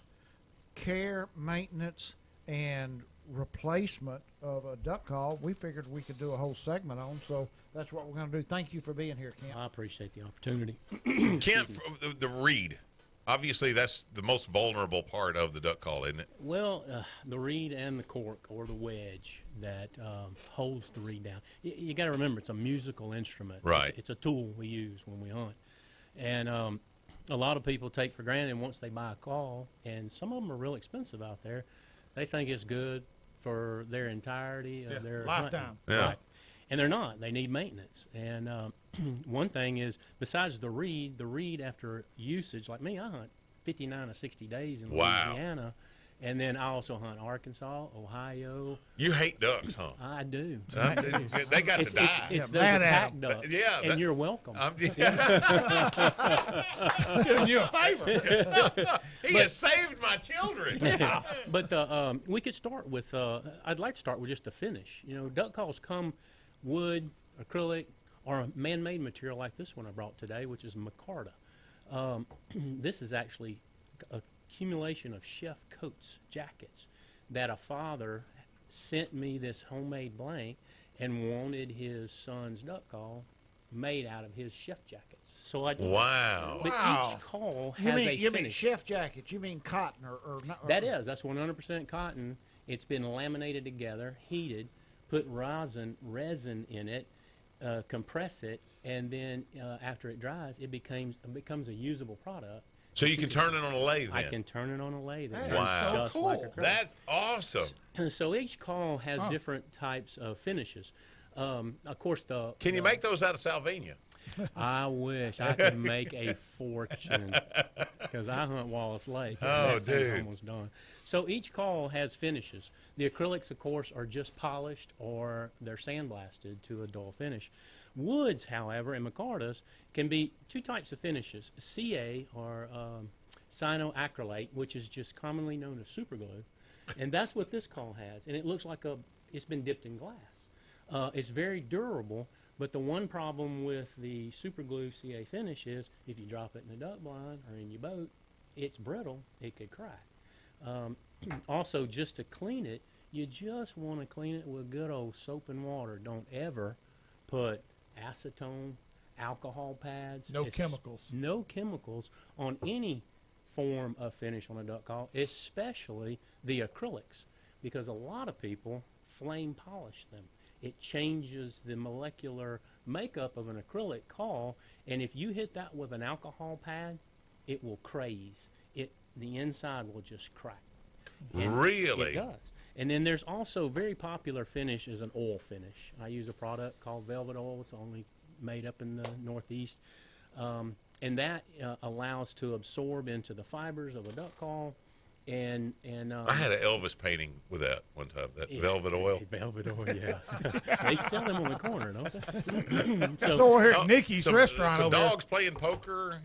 care, maintenance, and replacement of a duck call. We figured we could do a whole segment on, so that's what we're going to do. Thank you for being here, Kent. I appreciate the opportunity. Kent, the reed, obviously that's the most vulnerable part of the duck call, isn't it? Well, the reed and the cork, or the wedge that holds the reed down. You got to remember, it's a musical instrument. Right. It's a tool we use when we hunt. And a lot of people take for granted once they buy a call, and some of them are real expensive out there, they think it's good for their entirety of their lifetime. Yeah. Right. And they're not. They need maintenance. And one thing is, besides the reed after usage, like me, I hunt 59 or 60 days in Louisiana. And then I also hunt Arkansas, Ohio. You hate ducks, huh? I do. They got to die. It's those bad attack at 'em. ducks. Yeah, and you're welcome. Giving you a favor. He has saved my children. But we could start with, I'd like to start with just the finish. You know, duck calls come wood, acrylic, or a man-made material like this one I brought today, which is micarta. This is actually a accumulation of chef coats, jackets, that a father sent me this homemade blank and wanted his son's duck call made out of his chef jackets. So I did. Wow. But each call has a You mean finish. chef jackets? You mean cotton or not? That's 100% cotton. It's been laminated together, heated, put resin in it, compress it, and then after it dries, it becomes a usable product. So you can turn it on a lathe then? I can turn it on a lathe. It Wow. turns just So like cool. acrylic. That's awesome. So each call has different types of finishes. Of course, Can you make those out of Salvinia? I wish I could make a fortune, because I hunt Wallace Lake. And Oh, that thing's dude. almost done. So each call has finishes. The acrylics, of course, are just polished or they're sandblasted to a dull finish. Woods, however, and micartas can be 2 types of finishes: CA, or cyanoacrylate, which is just commonly known as superglue, and that's what this call has. And it looks like it's been dipped in glass. It's very durable, but the one problem with the superglue CA finish is if you drop it in a duck blind or in your boat, it's brittle. It could crack. Also, just to clean it, you just want to clean it with good old soap and water. Don't ever put acetone, alcohol pads. No chemicals. No chemicals on any form of finish on a duck call, especially the acrylics, because a lot of people flame polish them. It changes the molecular makeup of an acrylic call, and if you hit that with an alcohol pad, it will craze. The inside will just crack. And Really? It does. And then there's also very popular finish is an oil finish. I use a product called Velvet Oil. It's only made up in the Northeast. And that allows to absorb into the fibers of a duck call. And I had an Elvis painting with that one time, that velvet oil. Velvet oil, yeah. They sell them on the corner, don't they? So we're here at Nikki's some, restaurant some over there. dogs playing poker,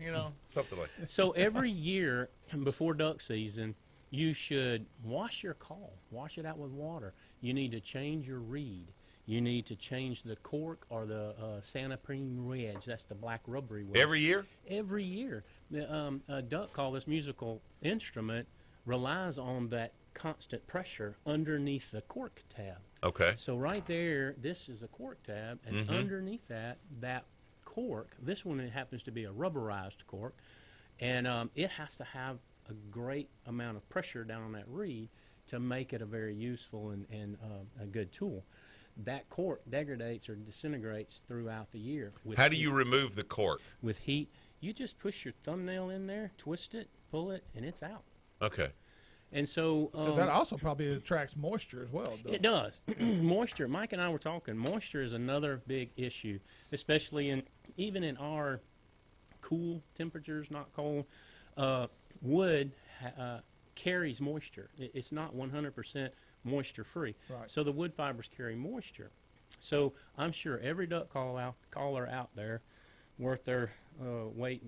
something like that. So every year before duck season, you should wash your call. Wash it out with water. You need to change your reed. You need to change the cork or the Sanaprine wedge. That's the black rubbery wedge. Every year? Every year. The duck call, this musical instrument, relies on that constant pressure underneath the cork tab. Okay. So right there, this is the cork tab, and underneath that cork, this one happens to be a rubberized cork, and it has to have a great amount of pressure down on that reed to make it a very useful and a good tool. That cork degrades or disintegrates throughout the year. How do you remove the cork? With heat, you just push your thumbnail in there, twist it, pull it, and it's out. Okay. And so that also probably attracts moisture as well. it does. Moisture. Mike and I were talking. Moisture is another big issue, especially even in our cool temperatures, not cold. Wood carries moisture. It's not 100% moisture free. Right. So the wood fibers carry moisture. So I'm sure every duck caller out there, worth their weight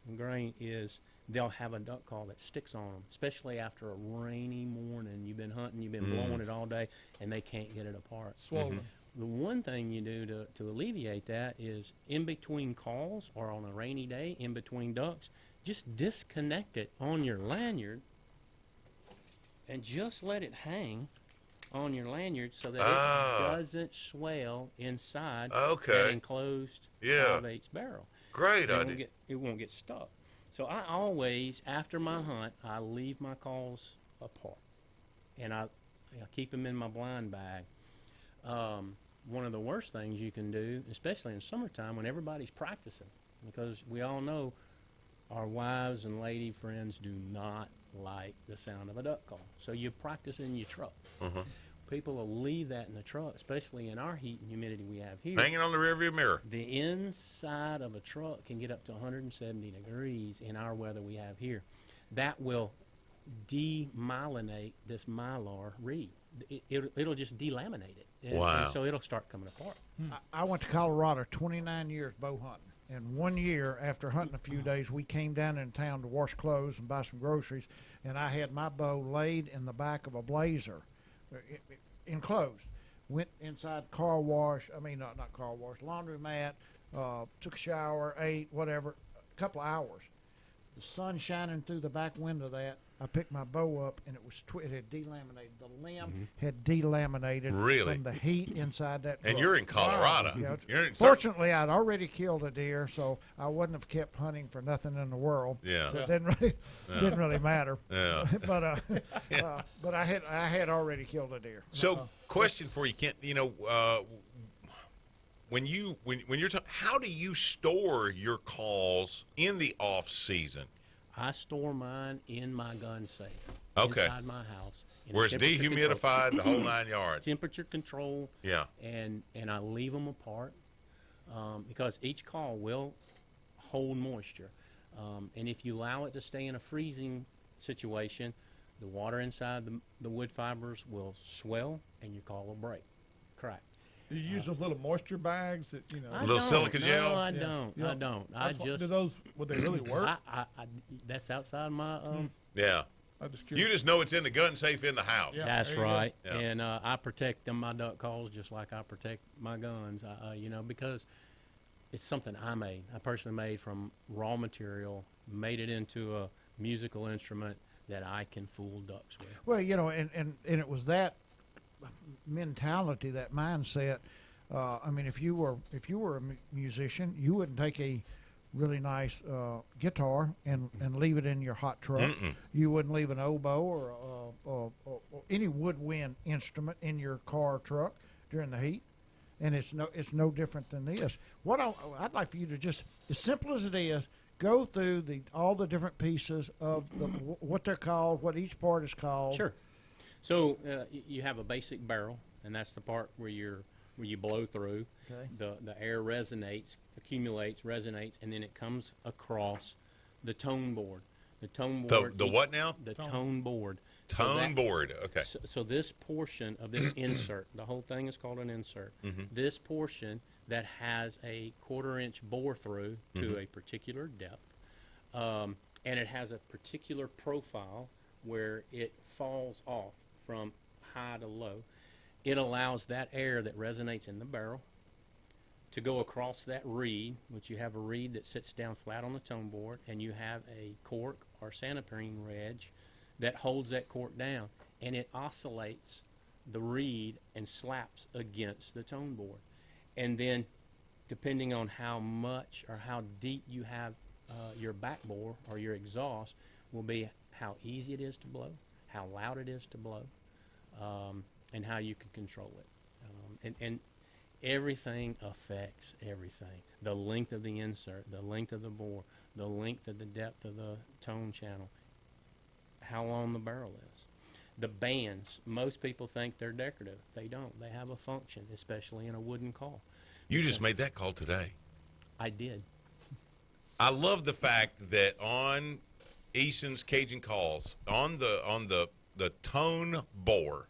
in grain, is they'll have a duck call that sticks on them, especially after a rainy morning. You've been hunting, you've been blowing it all day, and they can't get it apart. Swollen. The one thing you do to alleviate that is in between calls or on a rainy day, in between ducks, just disconnect it on your lanyard and just let it hang on your lanyard so that it doesn't swell inside that enclosed 12/8 barrel. Great idea. It won't get stuck. So I always, after my hunt, I leave my calls apart, and I keep them in my blind bag. One of the worst things you can do, especially in summertime when everybody's practicing, because we all know our wives and lady friends do not like the sound of a duck call. So you practice in your truck. People will leave that in the truck, especially in our heat and humidity we have here. Hanging on the rearview mirror. The inside of a truck can get up to 170 degrees in our weather we have here. That will demyelinate this mylar reed. It'll just delaminate it. And so it'll start coming apart. I went to Colorado 29 years bow hunting. And one year, after hunting a few days, we came down in town to wash clothes and buy some groceries, and I had my bow laid in the back of a Blazer, enclosed. Went inside car wash, not car wash, laundromat, took a shower, ate, whatever, a couple of hours. The sun shining through the back window of that, I picked my bow up, and it had delaminated. The limb had delaminated from the heat inside that truck. And you're in Colorado. Yeah. You're in Fortunately, I'd already killed a deer, so I wouldn't have kept hunting for nothing in the world. Yeah. So it didn't really matter. Yeah. But I had already killed a deer. So, question for you, Kent. When you're talking, how do you store your calls in the off season? I store mine in my gun safe inside my house. Where it's dehumidified, the whole 9 yards. Temperature control. Yeah. And I leave them apart because each call will hold moisture. And if you allow it to stay in a freezing situation, the water inside the wood fibers will swell and your call will break, crack. Do you use those little moisture bags that little silica gel? No, I don't. I don't. Do those? Would they really work? That's outside my. Yeah. I'm just curious. You just know it's in the gun safe in the house. Yeah, That's right. Yeah. And I protect my duck calls just like I protect my guns. Because it's something I made. I personally made from raw material, made it into a musical instrument that I can fool ducks with. Well, and it was that mentality, that mindset. If you were a musician, you wouldn't take a really nice guitar and leave it in your hot truck. You wouldn't leave an oboe or any woodwind instrument in your car truck during the heat. And it's no different than this. What I'd like for you to just, as simple as it is, go through all the different pieces of what they're called, what each part is called. Sure. So you have a basic barrel, and that's the part where you blow through. Okay. The air accumulates, resonates, and then it comes across the tone board. The tone board. The what now? The tone board. Tone board. Okay. So this portion of this insert, the whole thing is called an insert. This portion that has a 1/4-inch bore through to a particular depth, and it has a particular profile where it falls off from high to low. It allows that air that resonates in the barrel to go across that reed, which you have a reed that sits down flat on the tone board, and you have a cork or santoprene wedge that holds that cork down, and it oscillates the reed and slaps against the tone board. And then, depending on how much or how deep you have your back bore or your exhaust, will be how easy it is to blow, how loud it is to blow, and how you can control it. And everything affects everything. The length of the insert, the length of the bore, the length of the depth of the tone channel, how long the barrel is. The bands, most people think they're decorative. They don't. They have a function, especially in a wooden call. You just made that call today. I did. I love the fact that on Eason's Cajun Calls, on the tone bore,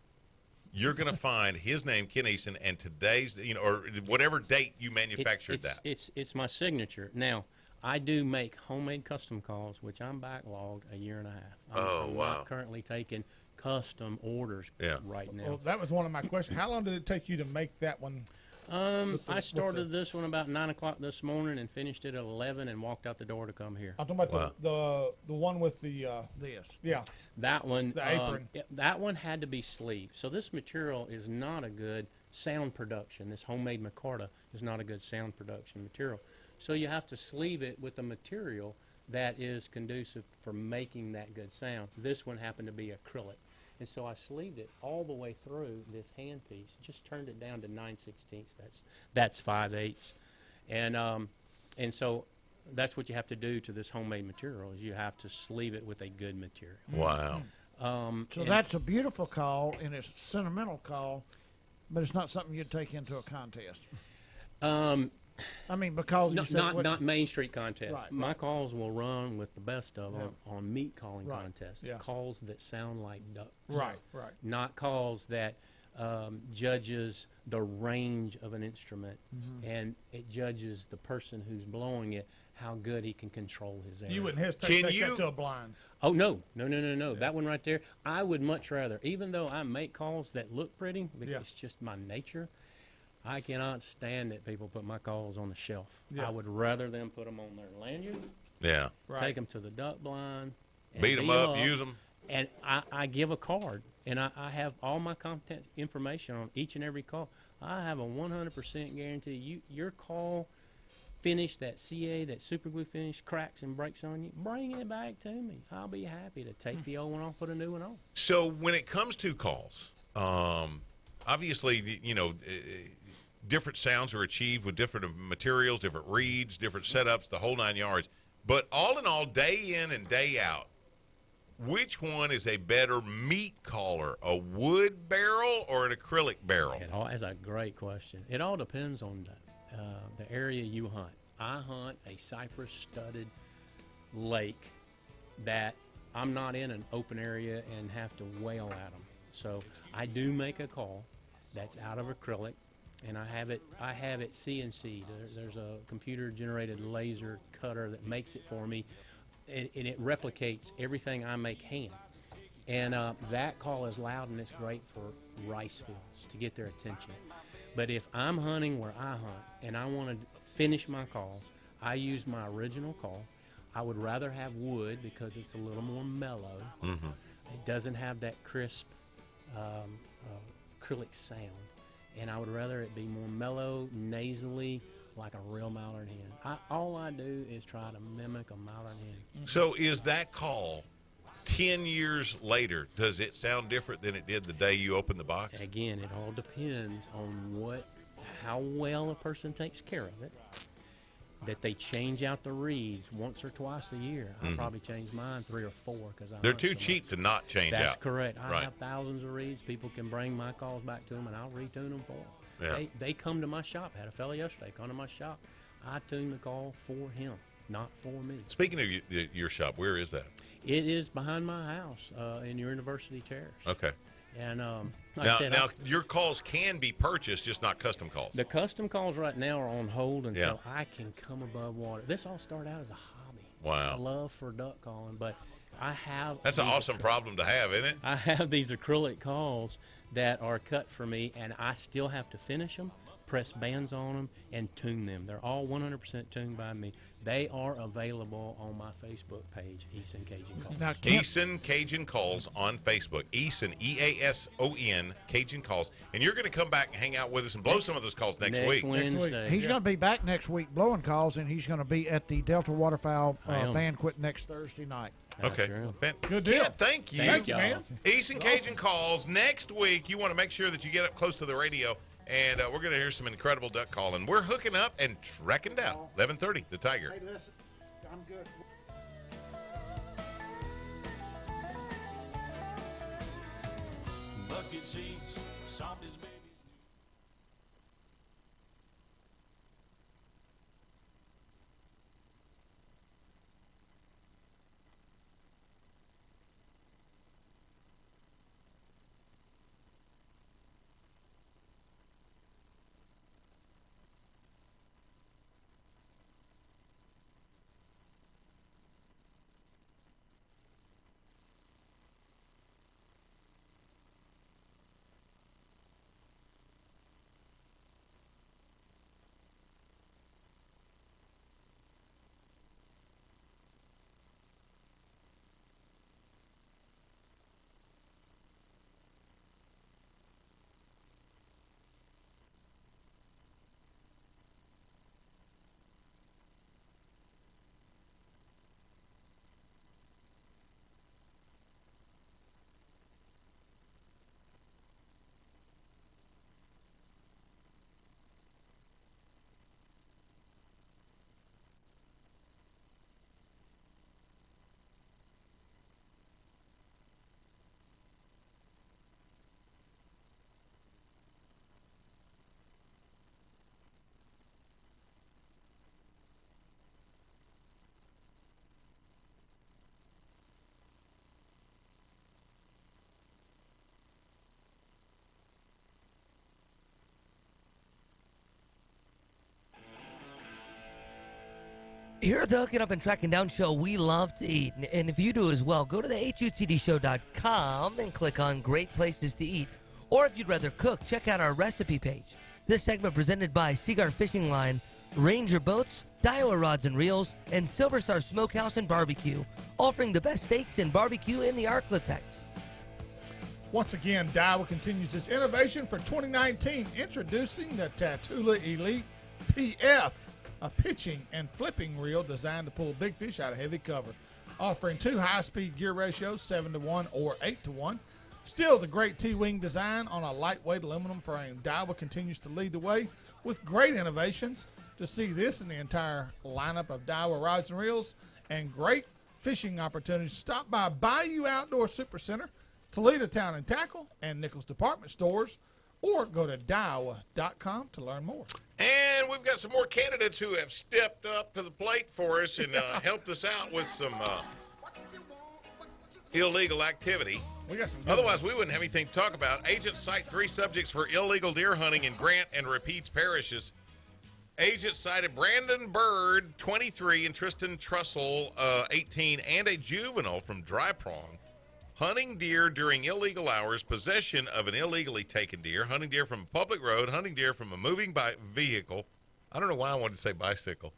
you're going to find his name, Ken Eason, and today's, or whatever date you manufactured that. It's my signature. Now, I do make homemade custom calls, which I'm backlogged a year and a half. I'm not currently taking custom orders right now. Well, that was one of my questions. How long did it take you to make that one? I started this one about 9 o'clock this morning and finished it at 11 and walked out the door to come here. I'm talking about the one with the This. yeah. That one, The apron. that one had to be sleeved. So this material is not a good sound production. This homemade micarta is not a good sound production material. So you have to sleeve it with a material that is conducive for making that good sound. This one happened to be acrylic. And so I sleeved it all the way through this handpiece, just turned it down to 9/16. That's 5/8. And so that's what you have to do to this homemade material, is you have to sleeve it with a good material. Wow. So that's a beautiful call, and it's a sentimental call, but it's not something you'd take into a contest. I mean, because you said Not Main Street contest. Right, My calls will run with the best of them on meat calling Right. contests. Yeah. Calls that sound like ducks. Right. Not calls that judges the range of an instrument, and it judges the person who's blowing it, how good he can control his air. You wouldn't hesitate to Can take you- that to a blind. Oh, no. That one right there, I would much rather, even though I make calls that look pretty, because Yeah. it's just my nature, I cannot stand that people put my calls on the shelf. Yeah. I would rather them put them on their lanyard, Yeah. Right. take them to the duck blind, and Beat them up, use them. And I give a card, and I have all my contact information on each and every call. I have a 100% guarantee. Your call finish, that CA, that super glue finish, cracks and breaks on you, bring it back to me. I'll be happy to take the old one off, put a new one on. So when it comes to calls, obviously, different sounds are achieved with different materials, different reeds, different setups, the whole 9 yards. But all in all, day in and day out, which one is a better meat caller, a wood barrel or an acrylic barrel? That's a great question. It all depends on the area you hunt. I hunt a cypress-studded lake that I'm not in an open area and have to wail at them. So I do make a call that's out of acrylic, and I have it CNC. There's a computer-generated laser cutter that makes it for me, and it replicates everything I make hand. And that call is loud, and it's great for rice fields to get their attention. But if I'm hunting where I hunt and I want to finish my calls, I use my original call. I would rather have wood because it's a little more mellow. Mm-hmm. It doesn't have that crisp acrylic sound. And I would rather it be more mellow, nasally, like a real mallard hen. All I do is try to mimic a mallard hen. So is that call 10 years later, does it sound different than it did the day you opened the box? Again, it all depends on how well a person takes care of it. That they change out the reeds once or twice a year. I probably change mine 3 or 4 because They're too cheap to not change out. That's correct. I Right. have thousands of reeds. People can bring my calls back to them, and I'll retune them for them. Yeah. They come to my shop. I had a fellow yesterday come to my shop. I tune the call for him, not for me. Speaking of your shop, where is that? It is behind my house in University Terrace. Okay. And like I said, Now your calls can be purchased, just not custom calls. the custom calls right now are on hold until Yeah. I can come above water. This all started out as a hobby. Wow. A love for duck calling, but I have That's an these awesome problem to have, isn't it? I have these acrylic calls that are cut for me, and I still have to finish them, press bands on them, and tune them. They're all 100% tuned by me. They are available on my Facebook page, Eason Cajun Calls. Now, Kent, Eason Cajun Calls on Facebook. Eason, E-A-S-O-N, Cajun Calls. And you're going to come back and hang out with us and blow some of those calls next week. Wednesday. he's going to be back next week blowing calls, and he's going to be at the Delta Waterfowl I am. banquet next Thursday night. Okay. Sure. Good deal. Kent, thank you. Thank you, man. Eason Cajun Calls. Next week, you want to make sure that you get up close to the radio, and we're going to hear some incredible duck calling. We're hooking up and trekking down. 11:30, The Tiger. Hey, listen, I'm good. Bucket seats, soft as baby's. Here at the Hooking Up and Tracking Down show, we love to eat. And if you do as well, go to the HUTDshow.com and click on Great Places to Eat. Or if you'd rather cook, check out our recipe page. This segment presented by Seaguar Fishing Line, Ranger Boats, Daiwa Rods and Reels, and Silver Star Smokehouse and Barbecue, offering the best steaks and barbecue in the Arklatex. Once again, Daiwa continues its innovation for 2019, introducing the Tatula Elite PF, a pitching and flipping reel designed to pull big fish out of heavy cover, offering two high-speed gear ratios, 7-to-1 or 8-to-1. Still the great T-wing design on a lightweight aluminum frame. Daiwa continues to lead the way with great innovations. To see this in the entire lineup of Daiwa rods and reels and great fishing opportunities, stop by Bayou Outdoor Supercenter, Toledo Town and Tackle, and Nichols Department Stores, or go to Daiwa.com to learn more. And we've got some more candidates who have stepped up to the plate for us and helped us out with some illegal activity. We got some good Otherwise, ones. we wouldn't have anything to talk about. Agents cite 3 subjects for illegal deer hunting in Grant and Rapides parishes. Agents cited Brandon Bird, 23, and Tristan Trussell, 18, and a juvenile from Dry Prong. Hunting deer during illegal hours, possession of an illegally taken deer, hunting deer from a public road, hunting deer from a moving vehicle. I don't know why I wanted to say bicycle.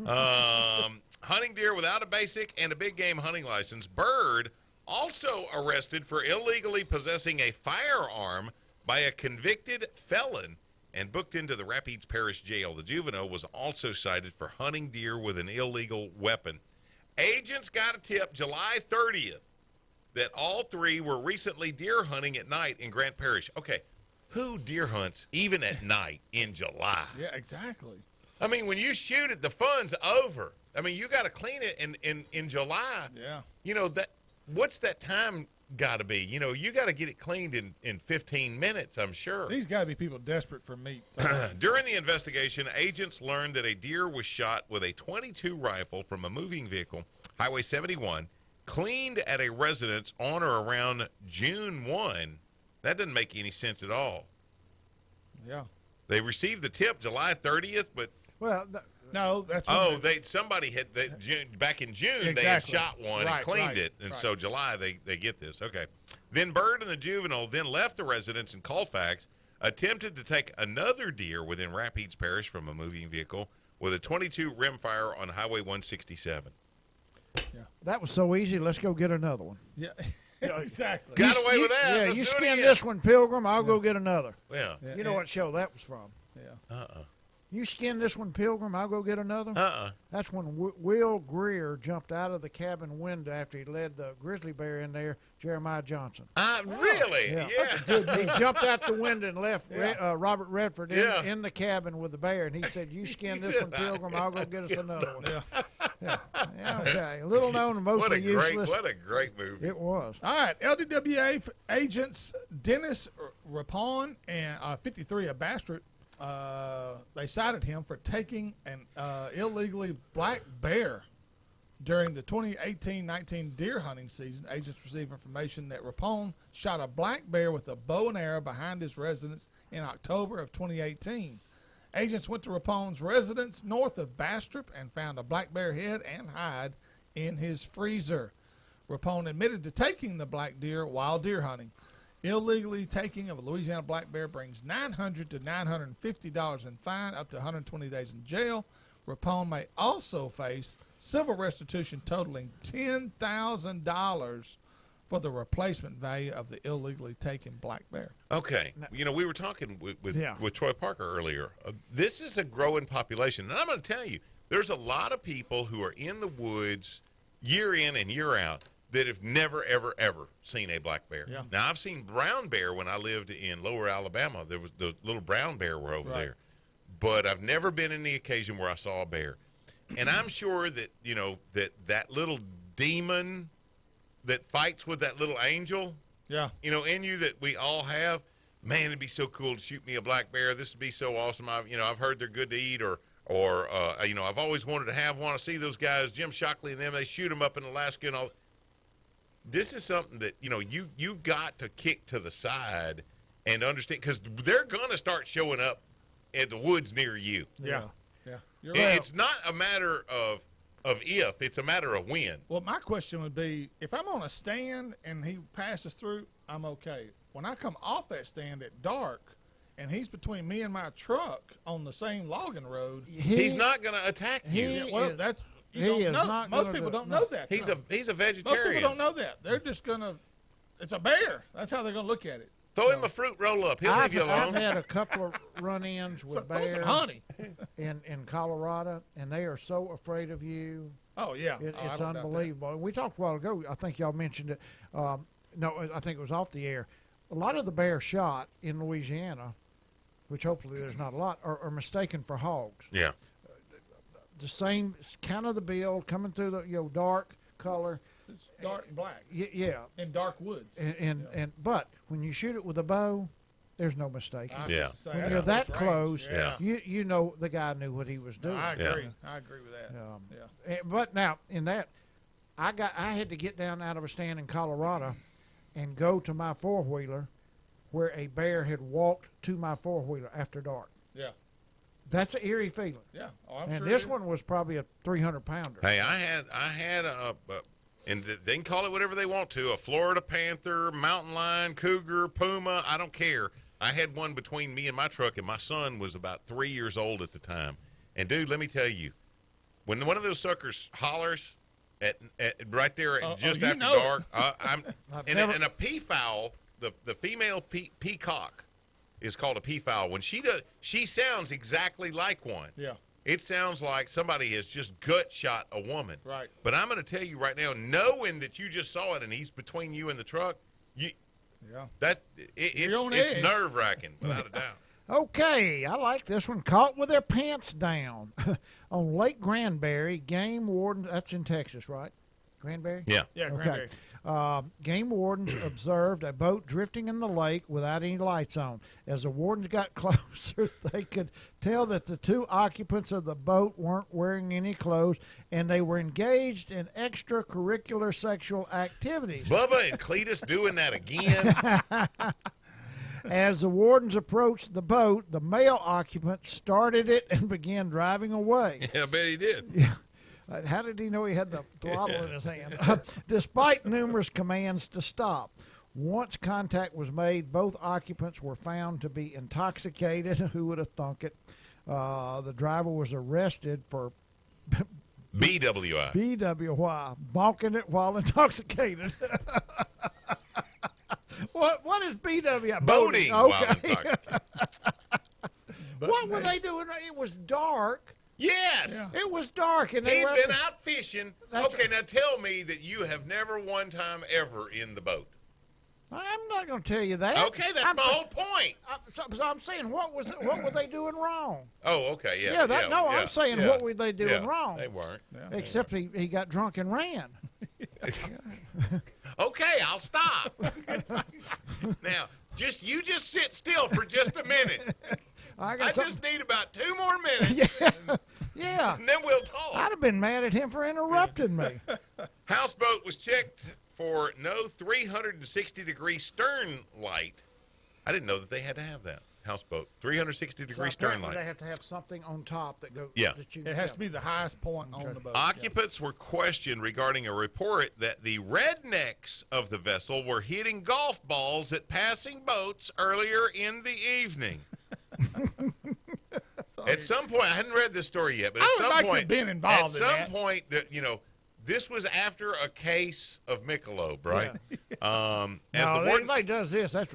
Hunting deer without a basic and a big game hunting license. Bird also arrested for illegally possessing a firearm by a convicted felon and booked into the Rapides Parish Jail. The juvenile was also cited for hunting deer with an illegal weapon. Agents got a tip July 30th that all 3 were recently deer hunting at night in Grant Parish. Okay, who deer hunts even at night in July? Yeah, exactly. I mean, when you shoot it, the fun's over. I mean, you got to clean it in July. Yeah. You know, what's that time got to be? You know, you got to get it cleaned in 15 minutes, I'm sure. These got to be people desperate for meat. During the investigation, agents learned that a deer was shot with a .22 rifle from a moving vehicle, Highway 71, cleaned at a residence on or around June 1. That doesn't make any sense at all. Yeah. They received the tip July 30th, but Well, No, that's somebody had back in June Exactly. they had shot one and Right, cleaned right, it, and right. so July they get this. Okay. Then Bird and the juvenile then left the residence in Colfax, attempted to take another deer within Rapides Parish from a moving vehicle with a .22 rimfire on Highway 167. That was so easy. Let's go get another one. Yeah, exactly. Got away with that. Yeah, Let's you do it skin again. this one, Pilgrim. I'll go get another. Yeah. You know what show that was from? Yeah. You skin this one, Pilgrim. I'll go get another. That's when Will Greer jumped out of the cabin window after he led the grizzly bear in there, Jeremiah Johnson. Really? Yeah. He jumped out the window and left Robert Redford in the cabin with the bear, and he said, "You skin this one, Pilgrim. I'll go get us another one." Yeah. Okay. A little known and mostly useless. What a great movie. It was. All right, LDWA agents Dennis Rapon and 53 of Bastrop, they cited him for taking an illegally black bear during the 2018-19 deer hunting season. Agents received information that Rapon shot a black bear with a bow and arrow behind his residence in October of 2018. Agents went to Rapon's residence north of Bastrop and found a black bear head and hide in his freezer. Rapon admitted to taking the black deer while deer hunting. Illegally taking of a Louisiana black bear brings $900 to $950 in fine, up to 120 days in jail. Rapon may also face civil restitution totaling $10,000 for the replacement value of the illegally taken black bear. Okay. You know, we were talking with Troy Parker earlier. This is a growing population. And I'm going to tell you, there's a lot of people who are in the woods year in and year out that have never, ever, ever seen a black bear. Yeah. Now, I've seen brown bear when I lived in Lower Alabama. There was the little brown bear were over there. But I've never been in the occasion where I saw a bear. And I'm sure that, you know, that little demon that fights with that little angel, you know, in you that we all have, man, it'd be so cool to shoot me a black bear. This would be so awesome. I've heard they're good to eat, or you know, I've always wanted to have one. I see those guys, Jim Shockley and them, they shoot them up in Alaska and all. This is something that, you know, you got to kick to the side and understand, because they're going to start showing up at the woods near you. Yeah. You're right. It's not a matter of if, it's a matter of when. Well, my question would be, if I'm on a stand and he passes through, I'm okay. When I come off that stand at dark and he's between me and my truck on the same logging road, he's not going to attack you. That's you don't know. Most people don't know that. He's a vegetarian. Most people don't know that. They're just gonna. It's a bear. That's how they're gonna look at it. Throw him a fruit roll up. He'll leave you alone. I've had a couple of run-ins with bears in Colorado, and they are so afraid of you. Oh yeah, it's unbelievable. We talked a while ago. I think y'all mentioned it. No, I think it was off the air. A lot of the bears shot in Louisiana, which hopefully there's not a lot, are mistaken for hogs. Yeah. The same kind of the build, coming through the dark color. It's dark and black. Yeah. In dark woods. But when you shoot it with a bow, there's no mistake. When you're that close, you know the guy knew what he was doing. I agree. I agree with that. But now in that, I had to get down out of a stand in Colorado and go to my four-wheeler where a bear had walked to my four-wheeler after dark. Yeah. That's an eerie feeling. Yeah. And sure this one was probably a 300-pounder. Hey, I had and they can call it whatever they want to, a Florida panther, mountain lion, cougar, puma, I don't care. I had one between me and my truck, and my son was about 3 years old at the time. And, dude, let me tell you, when one of those suckers hollers at right there just after dark, and a peafowl, the female peacock is called a peafowl. When she sounds exactly like one. Yeah. It sounds like somebody has just gut shot a woman. Right. But I'm going to tell you right now, knowing that you just saw it and he's between you and the truck, it's nerve wracking without a doubt. Okay, I like this one. Caught with their pants down on Lake Granbury. Game warden. That's in Texas, right? Granbury. Yeah. Yeah. Granbury. Game wardens observed a boat drifting in the lake without any lights on. As the wardens got closer, they could tell that the two occupants of the boat weren't wearing any clothes, and they were engaged in extracurricular sexual activities. Bubba and Cletus doing that again. As the wardens approached the boat, the male occupant started it and began driving away. Yeah, I bet he did. Yeah. How did he know he had the throttle in his hand? Despite numerous commands to stop, Once contact was made, both occupants were found to be intoxicated. Who would have thunk it? The driver was arrested for BWI. BWI, bonking it while intoxicated. What is BWI? Boating while intoxicated. What were they doing? It was dark. Yes. Yeah. It was dark, and they He'd were been out fishing. That's Okay, now tell me that you have never one time ever in the boat. I'm not going to tell you that. Okay, that's my whole point. So I'm saying, what were they doing wrong? Oh, okay, yeah. I'm saying, what were they doing wrong? They weren't. Except he got drunk and ran. Okay, I'll stop. Now, you just sit still for just a minute. I just need about 2 more minutes. Yeah. And then we'll talk. I'd have been mad at him for interrupting me. Houseboat was checked for no 360-degree stern light. I didn't know that they had to have that. Houseboat, 360-degree stern light. They have to have something on top that goes. Yeah. That you It has to be the highest point on the boat. Occupants were questioned regarding a report that the rednecks of the vessel were hitting golf balls at passing boats earlier in the evening. At some point, I hadn't read this story yet, but at some point, been involved at in some that. point, this was after a case of Michelob, right? Everybody does this. That's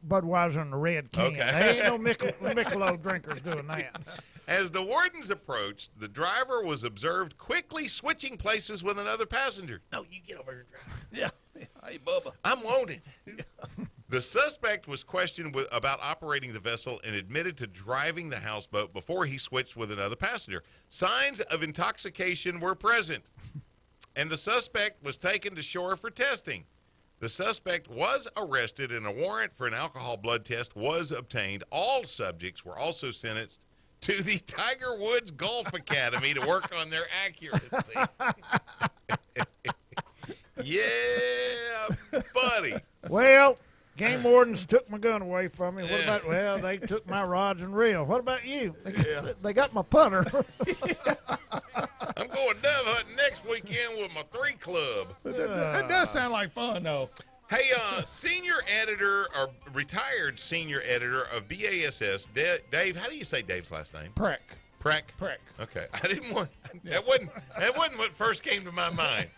Budweiser and the Red Can. Okay. There ain't no Michelob drinkers doing that. As the wardens approached, the driver was observed quickly switching places with another passenger. No, you get over here and drive. Yeah. Hey, Bubba. I'm wanted. The suspect was questioned about operating the vessel and admitted to driving the houseboat before he switched with another passenger. Signs of intoxication were present, and the suspect was taken to shore for testing. The suspect was arrested, and a warrant for an alcohol blood test was obtained. All subjects were also sentenced to the Tiger Woods Golf Academy to work on their accuracy. Yeah, buddy. Well, game wardens took my gun away from me. What about? Well, they took my rods and reel. What about you? They got my putter. I'm going dove hunting next weekend with my 3 club. That does sound like fun, though. Hey, senior editor or retired senior editor of BASS, Dave. How do you say Dave's last name? Preck. Preck. Preck. Okay, I didn't want that. Wasn't what first came to my mind.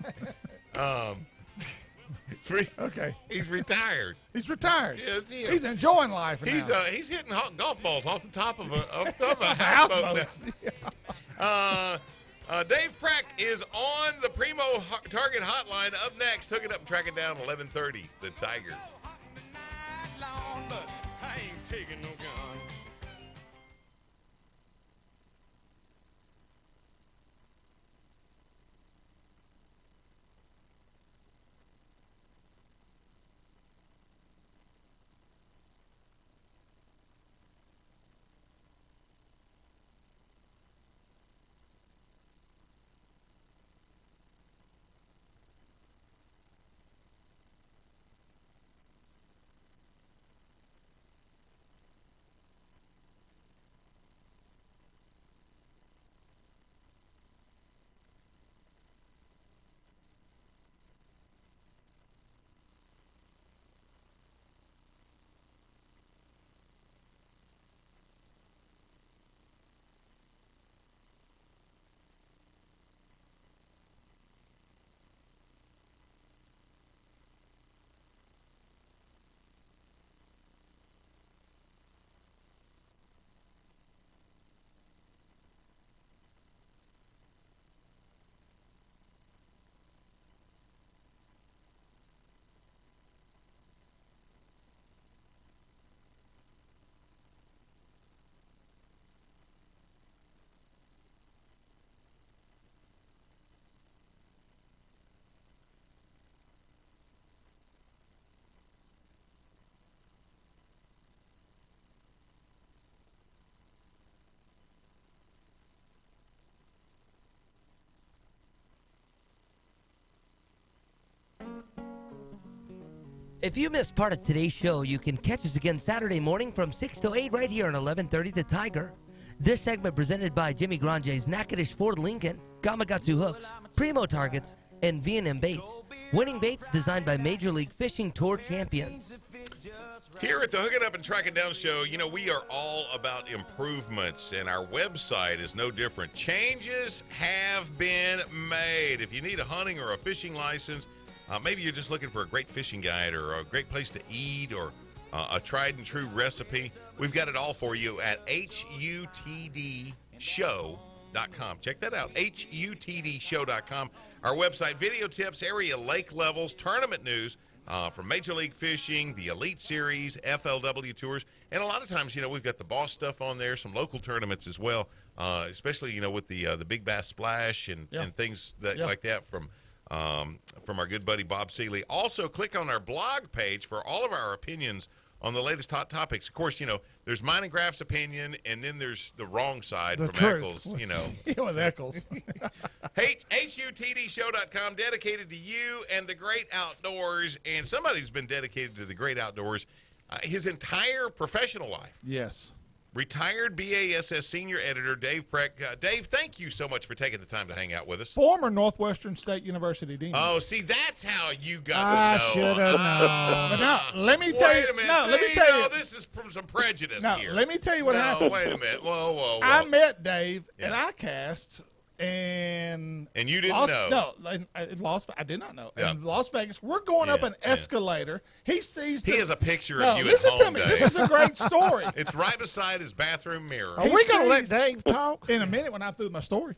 Okay. He's retired. He's retired. Yes, he is. He's enjoying life. He's now. he's hitting golf balls off the top of a houseboats. houseboat. Dave Prack is on the Primo Target hotline. Up next, hook it up and track it down. 11:30. The Tiger. If you missed part of today's show, you can catch us again Saturday morning from 6 to 8 right here on 1130 The Tiger. This segment presented by Jimmy Grange's Natchitoches Ford Lincoln, Gamakatsu Hooks, Primo Targets, and V&M Baits, winning baits designed by Major League Fishing Tour champions. Here at the Hooking Up and Tracking Down show, we are all about improvements, and our website is no different. Changes have been made. If you need a hunting or a fishing license, maybe you're just looking for a great fishing guide or a great place to eat or a tried and true recipe, we've got it all for you at HUTDshow.com. Check that out, HUTDshow.com. Our website, video tips, area lake levels, tournament news, from Major League Fishing, the Elite Series, FLW Tours, and a lot of times, we've got the Boss stuff on there, some local tournaments as well, especially, with the Big Bass Splash and things like that from our good buddy Bob Seeley. Also, click on our blog page for all of our opinions on the latest hot topics. Of course, there's mine and Graf's opinion, and then there's the wrong side from Eccles, With Eccles. HUTDshow.com, dedicated to you and the great outdoors, and somebody who's been dedicated to the great outdoors his entire professional life. Yes. Retired BASS senior editor Dave Preck. Dave, thank you so much for taking the time to hang out with us. Former Northwestern State University dean. Oh, see, that's how you got I to know. should have known. But now, let me tell you. Wait a minute. No, See, let me tell you. this is from some prejudice No, here. let me tell you what happened. Wait a minute. Whoa. I met Dave Yeah. at ICAST, and you didn't know. No, I did not know. Yeah. In Las Vegas, we're going up Yeah, an escalator. He sees. He has a picture No, of you at listen home, to me. Dave. This is a great story. It's right beside his bathroom mirror. Are we going to let sees- Dave talk? In a minute, when I'm through my story,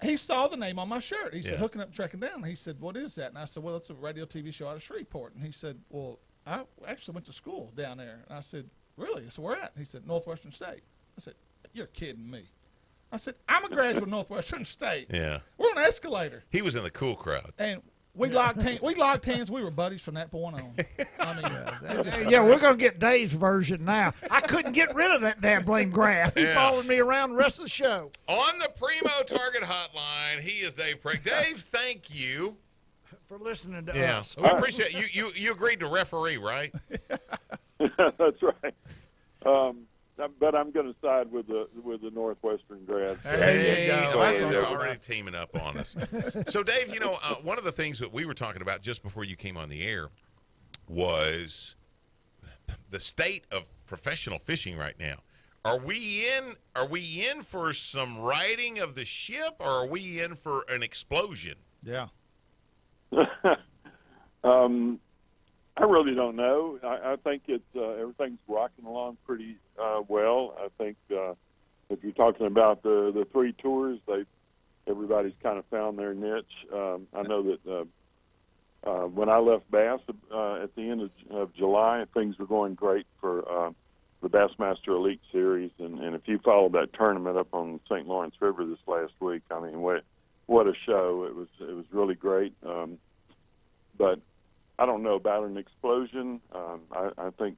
he saw the name on my shirt. He said, Yeah. "Hooking Up, Tracking Down." He said, "What is that?" And I said, "Well, it's a radio TV show out of Shreveport." And he said, "Well, I actually went to school down there." And I said, "Really?" I said, "Where at?" He said, "Northwestern State." I said, "You're kidding me." I said, "I'm a graduate of Northwestern State." Yeah. We're on an escalator, He was in the cool crowd. and we locked hands. We locked hands. We were buddies from that point on. I mean, Yeah, we're going to get Dave's version now. I couldn't get rid of that damn blame Graf. He Yeah. followed me around the rest of the show. On the Primo Target Hotline, he is Dave Preck. Dave, thank you. For listening to Yeah. us. We appreciate you agreed to referee, right? That's right. But I'm going to side with the Northwestern grads. There you go. Hey, That's they're all already teaming up on us. So, Dave, one of the things that we were talking about just before you came on the air was the state of professional fishing right now. Are we in for some righting of the ship, or are we in for an explosion? yeah. I really don't know. I think it's everything's rocking along pretty well. I think if you're talking about the three tours, everybody's kind of found their niche. I know that when I left Bass at the end of July, things were going great for the Bassmaster Elite Series, and if you followed that tournament up on the St. Lawrence River this last week, I mean, what a show! It was really great. But I don't know about an explosion. I think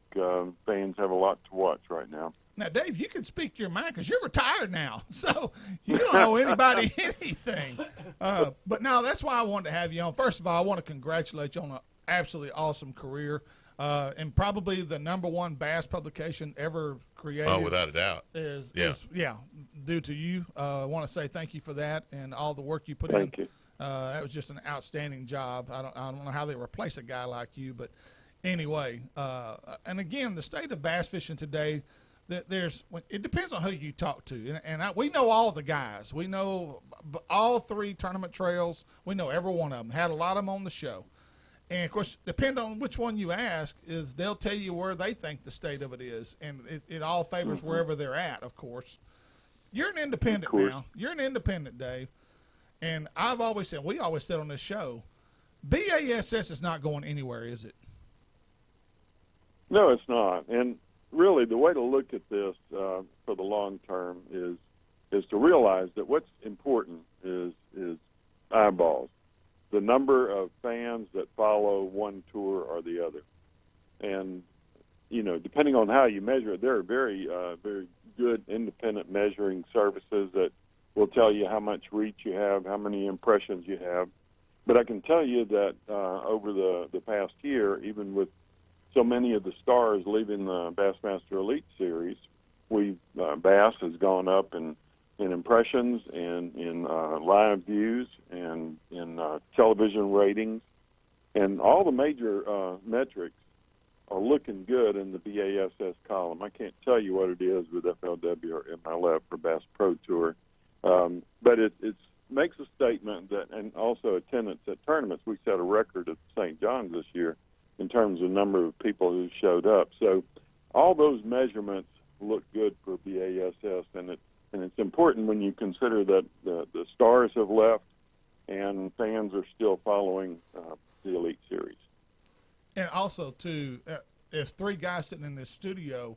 fans have a lot to watch right now. Now, Dave, you can speak your mind because you're retired now, so you don't owe anybody anything. But no, that's why I wanted to have you on. First of all, I want to congratulate you on an absolutely awesome career, and probably the #1 bass publication ever created. Oh, without a doubt. Is Yeah. due to you. I want to say thank you for that and all the work you put in. Thank you. That was just an outstanding job. I don't know how they replace a guy like you, but anyway. And again, the state of bass fishing today, it depends on who you talk to, and we know all the guys. We know all 3 tournament trails. We know every one of them. Had a lot of them on the show, and of course, depending on which one you ask, they'll tell you where they think the state of it is, and it all favors wherever they're at. Of course, you're an independent now. You're an independent, Dave. And I've always said, we always said on this show, BASS is not going anywhere, is it? No, it's not. And really, the way to look at this for the long term is to realize that what's important is eyeballs, the number of fans that follow one tour or the other. And, depending on how you measure it, there are very good independent measuring services that will tell you how much reach you have, how many impressions you have. But I can tell you that over the past year, even with so many of the stars leaving the Bassmaster Elite Series, Bass has gone up in in impressions and in live views and in television ratings. And all the major metrics are looking good in the BASS column. I can't tell you what it is with FLW or MLF for Bass Pro Tour, but it makes a statement that, and also attendance at tournaments. We set a record at St. John's this year in terms of number of people who showed up. So all those measurements look good for BASS, and it's important when you consider that the stars have left and fans are still following the Elite Series. And also, too, as three guys sitting in this studio,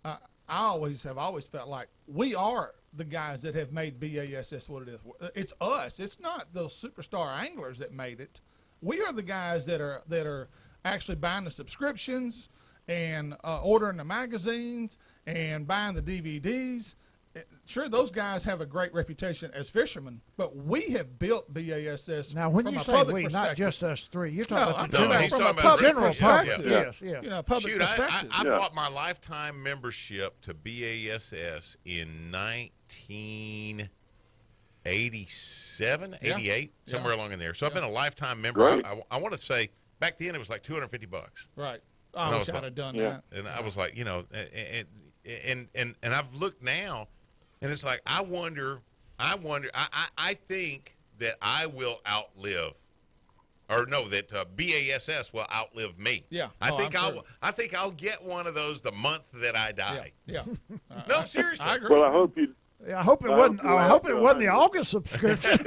I always felt like we are the guys that have made BASS what it is. It's us. It's not those superstar anglers that made it. We are the guys that are actually buying the subscriptions and ordering the magazines and buying the DVDs. Sure, those guys have a great reputation as fishermen, but we have built BASS. Now, when from you a say public we, not perspective. just us three, you're talking about the No, general, he's from talking a about public general perspective. public. Yeah. Yes, yes. You know, public Shoot, perspective. I bought my lifetime membership to BASS in 1987, 88, somewhere along in there. So I've been a lifetime member. Right. I want to say back then it was like $250. Right. And I wish I'd have done that. And I was like, and I've looked now, and it's like I think that I will outlive, or no, that BASS will outlive me. Yeah. I Oh, think I'm sure. I think I'll get one of those the month that I die. Yeah. No, seriously. I agree. Well, I hope you. Yeah, I hope it I wasn't. hope you I hope it also wasn't the have- August subscription.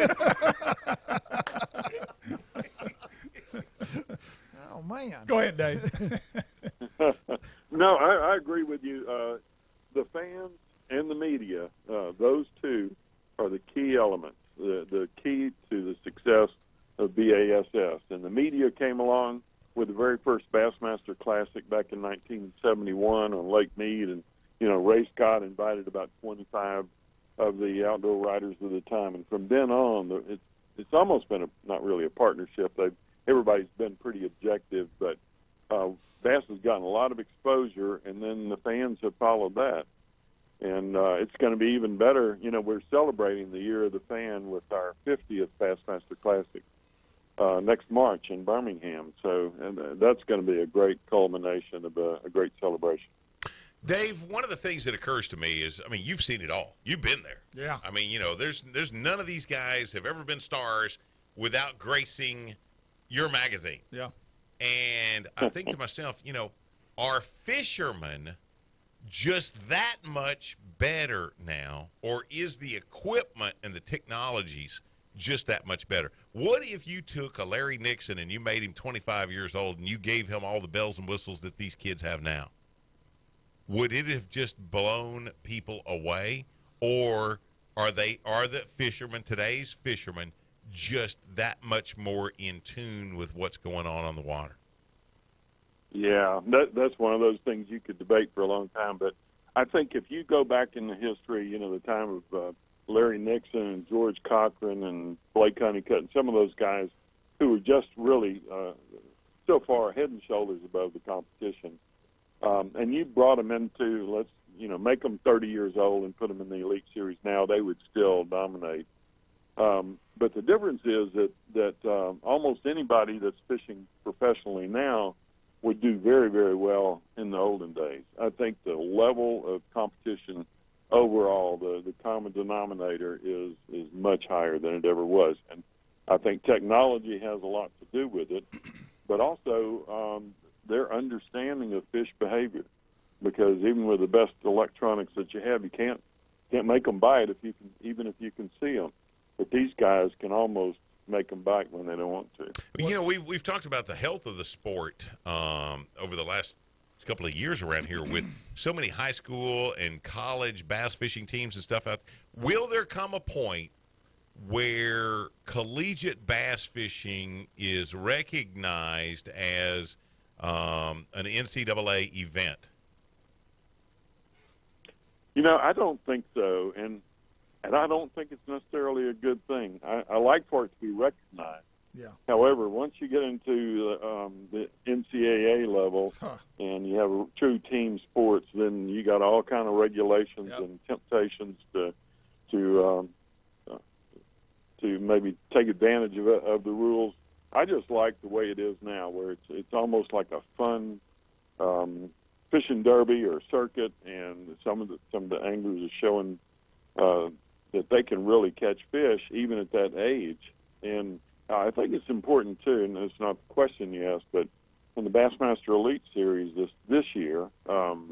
Oh man! Go ahead, Dave. No, I agree with you. The fans and the media, those two are the key elements, the key to the success of BASS. And the media came along with the very first Bassmaster Classic back in 1971 on Lake Mead, and Ray Scott invited about 25 of the outdoor writers of the time, and from then on, it's almost been not really a partnership. Everybody's been pretty objective, but Bass has gotten a lot of exposure, and then the fans have followed that. And it's going to be even better. We're celebrating the Year of the Fan with our 50th Bassmaster Classic next March in Birmingham. So that's going to be a great culmination of a great celebration. Dave, one of the things that occurs to me is, you've seen it all. You've been there. Yeah. There's none of these guys have ever been stars without gracing your magazine. Yeah. And I think to myself, are fishermen just that much better now, or is the equipment and the technologies just that much better? What if you took a Larry Nixon and you made him 25 years old and you gave him all the bells and whistles that these kids have now? Would it have just blown people away, or are the fishermen, today's fishermen, just that much more in tune with what's going on the water? Yeah, that's one of those things you could debate for a long time. But I think if you go back in the history, the time of Larry Nixon and George Cochran and Blake Honeycutt and some of those guys who were just really so far head and shoulders above the competition, and you brought them into, make them 30 years old and put them in the Elite Series now, they would still dominate. But the difference is that almost anybody that's fishing professionally now would do very, very well in the olden days. I think the level of competition overall, the common denominator is much higher than it ever was. And I think technology has a lot to do with it, but also their understanding of fish behavior. Because even with the best electronics that you have, you can't make them bite even if you can see them. But these guys can almost make them bite when they don't want to. We've talked about the health of the sport over the last couple of years around here with so many high school and college bass fishing teams and stuff out. Will there come a point where collegiate bass fishing is recognized as an NCAA event? I don't think so, and I don't think it's necessarily a good thing. I like for it to be recognized. Yeah. However, once you get into the NCAA level and you have true team sports, then you got all kind of regulations and temptations to to maybe take advantage of the rules. I just like the way it is now, where it's almost like a fun fishing derby or circuit, and some of the anglers are showing that they can really catch fish even at that age. And I think it's important too, and it's not the question you asked, but in the Bassmaster Elite Series this year, 20%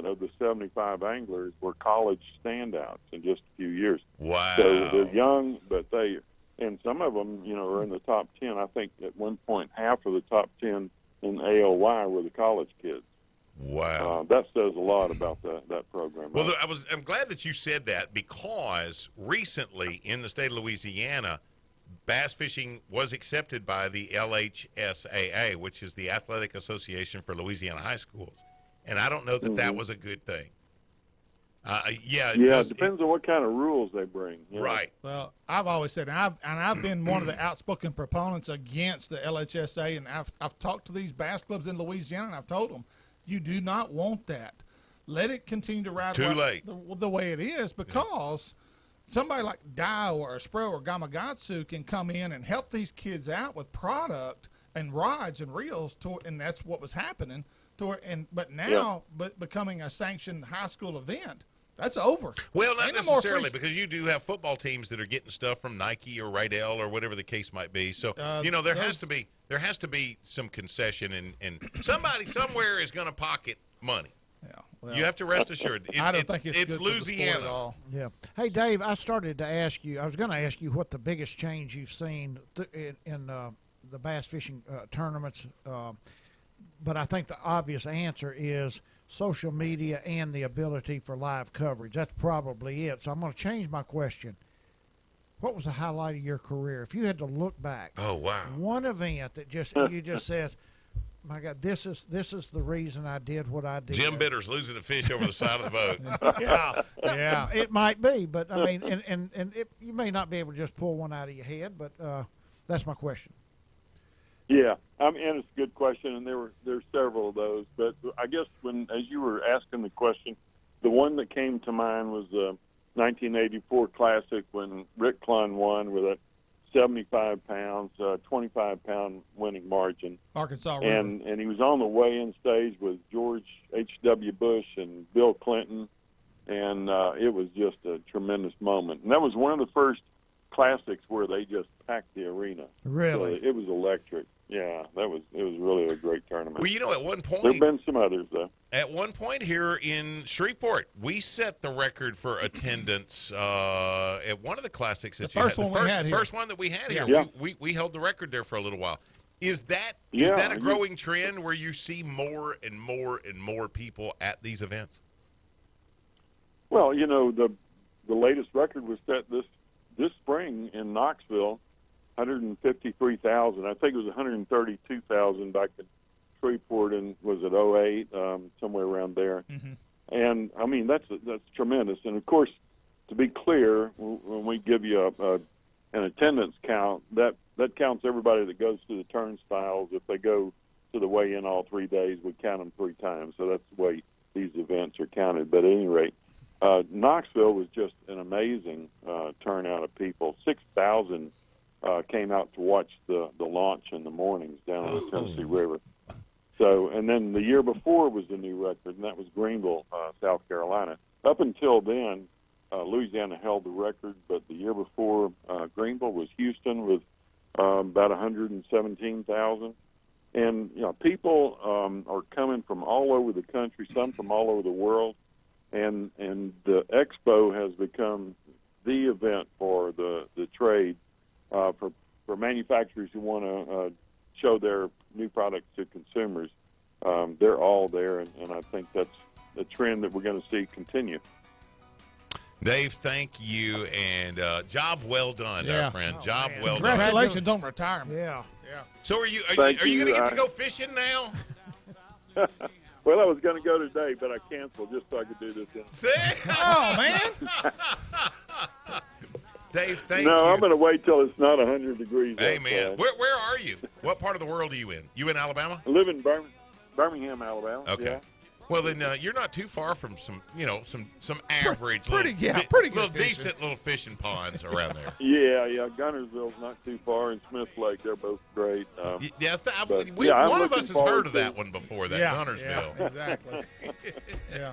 of the 75 anglers were college standouts in just a few years. Wow! So they're young, but and some of them, are in the top 10. I think at one point half of the top 10 in AOY were the college kids. Wow. That says a lot about that program. Well, I'm glad that you said that, because recently in the state of Louisiana, bass fishing was accepted by the LHSAA, which is the Athletic Association for Louisiana High Schools. And I don't know that that was a good thing. It depends on what kind of rules they bring. Right. Well, I've always said, and I've been one of the outspoken proponents against the LHSA, and I've talked to these bass clubs in Louisiana, and I've told them, you do not want that. Let it continue to ride the way it is, because somebody like Dio or Spro or Gamakatsu can come in and help these kids out with product and rods and reels, and that's what was happening. But now, becoming a sanctioned high school event, that's over. Well, not necessarily, because you do have football teams that are getting stuff from Nike or Rydell or whatever the case might be. So there has to be some concession, and somebody somewhere is going to pocket money. Yeah, well, you have to rest assured. I don't think it's Louisiana. at all. Yeah. Hey, Dave, I was going to ask you what the biggest change you've seen in the bass fishing tournaments. But I think the obvious answer is social media and the ability for live coverage. That's probably it. So I'm going to change my question. What was the highlight of your career? If you had to look back, one event that you just said, my God, this is the reason I did what I did. Jim Bitter's losing a fish over the side of the boat. Yeah, it might be, but I mean, and you may not be able to just pull one out of your head, but that's my question. Yeah, and it's a good question, and there's several of those. But I guess as you were asking the question, the one that came to mind was the 1984 Classic when Rick Klun won with a 75 pounds, 25-pound winning margin. Arkansas River. And he was on the weigh-in stage with George H.W. Bush and Bill Clinton, and it was just a tremendous moment. And that was one of the first classics where they just packed the arena. Really? So it was electric. Yeah, it was really a great tournament. Well, at one point, there have been some others though. At one point here in Shreveport, we set the record for attendance at one of the classics that first one that we had here. Yeah. We held the record there for a little while. Is that a growing trend where you see more and more and more people at these events? Well, the latest record was set this spring in Knoxville. 153,000. I think it was 132,000 back in Shreveport, and was it 08, somewhere around there. Mm-hmm. And I mean that's tremendous. And of course, to be clear, when we give you an attendance count, that counts everybody that goes to the turnstiles. If they go to the weigh-in all 3 days, we count them 3 times. So that's the way these events are counted. But at any rate, Knoxville was just an amazing turnout of people. 6,000. Came out to watch the launch in the mornings down on the Tennessee River. So, and then the year before was the new record, and that was Greenville, South Carolina. Up until then, Louisiana held the record, but the year before Greenville was Houston with about 117,000. And people are coming from all over the country, some from all over the world, and the expo has become the event for the trade. For manufacturers who want to show their new products to consumers, they're all there, and I think that's a trend that we're going to see continue. Dave, thank you, and job well done, our friend. Job well done. Congratulations on retirement. Yeah. So are you going to get to go fishing now? Well, I was going to go today, but I canceled just so I could do this. See? Oh, man. Dave, thank you. No, I'm going to wait till it's not 100 degrees. Hey, man. Where are you? What part of the world are you in? You in Alabama? I live in Birmingham, Alabama. Okay. Yeah. Well, then you're not too far from some average, pretty good little fishing. decent little fishing ponds around there. Yeah. Gunnersville's not too far, and Smith Lake, they're both great. Yes, I'm one of looking us has forward heard of to- that one before. That Gunnersville. Yeah, exactly. Yeah.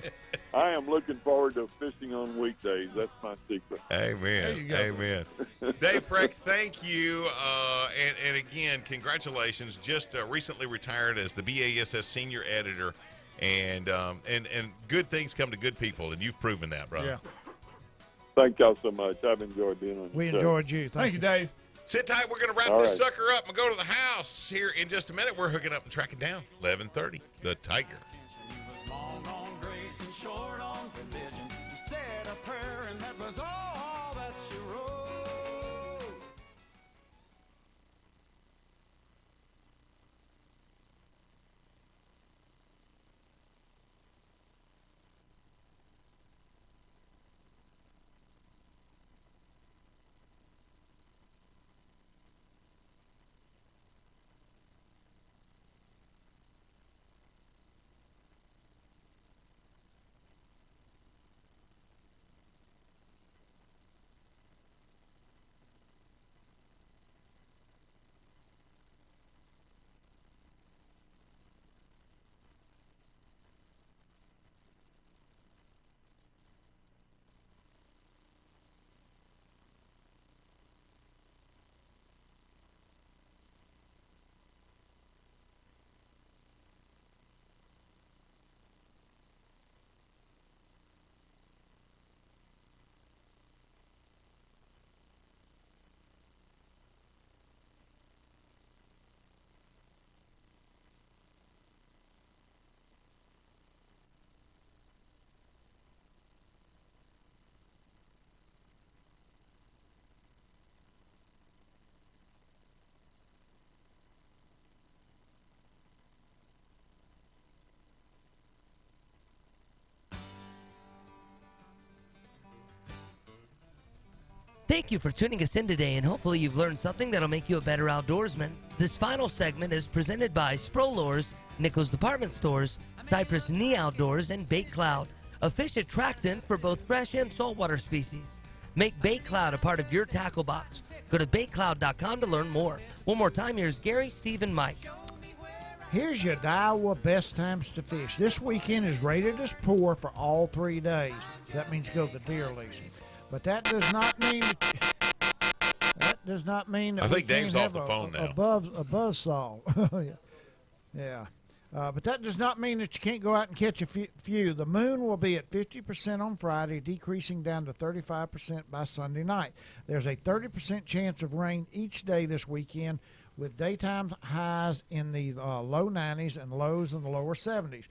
I am looking forward to fishing on weekdays. That's my secret. Amen. There you go. Amen. Dave Freck, thank you. And again, congratulations. Just recently retired as the BASS senior editor. And good things come to good people, and you've proven that, brother. Yeah. Thank y'all so much. I've enjoyed being on the We show. enjoyed you. Thank you, Dave. Sit tight. We're going to wrap All this right. sucker up and go to the house here in just a minute. We're hooking up and tracking down 11:30, the Tiger. He was long on grace and short on religion. He said a prayer and that was all that she wrote. Thank you for tuning us in today, and hopefully you've learned something that'll make you a better outdoorsman. This final segment is presented by Sprolors, Nichols Department Stores, Cypress Knee Outdoors, and Bait Cloud, a fish attractant for both fresh and saltwater species. Make Bait Cloud a part of your tackle box. Go to baitcloud.com to learn more. One more time, here's Gary, Steve, and Mike. Here's your Iowa best times to fish. This weekend is rated as poor for all 3 days. That means go to the deer lease. But that does not mean that I we think Dave's can't off have the phone now. a buzzsaw. Yeah. But that does not mean that you can't go out and catch a few. The moon will be at 50% on Friday, decreasing down to 35% by Sunday night. There's a 30% chance of rain each day this weekend, with daytime highs in the low 90s and lows in the lower 70s.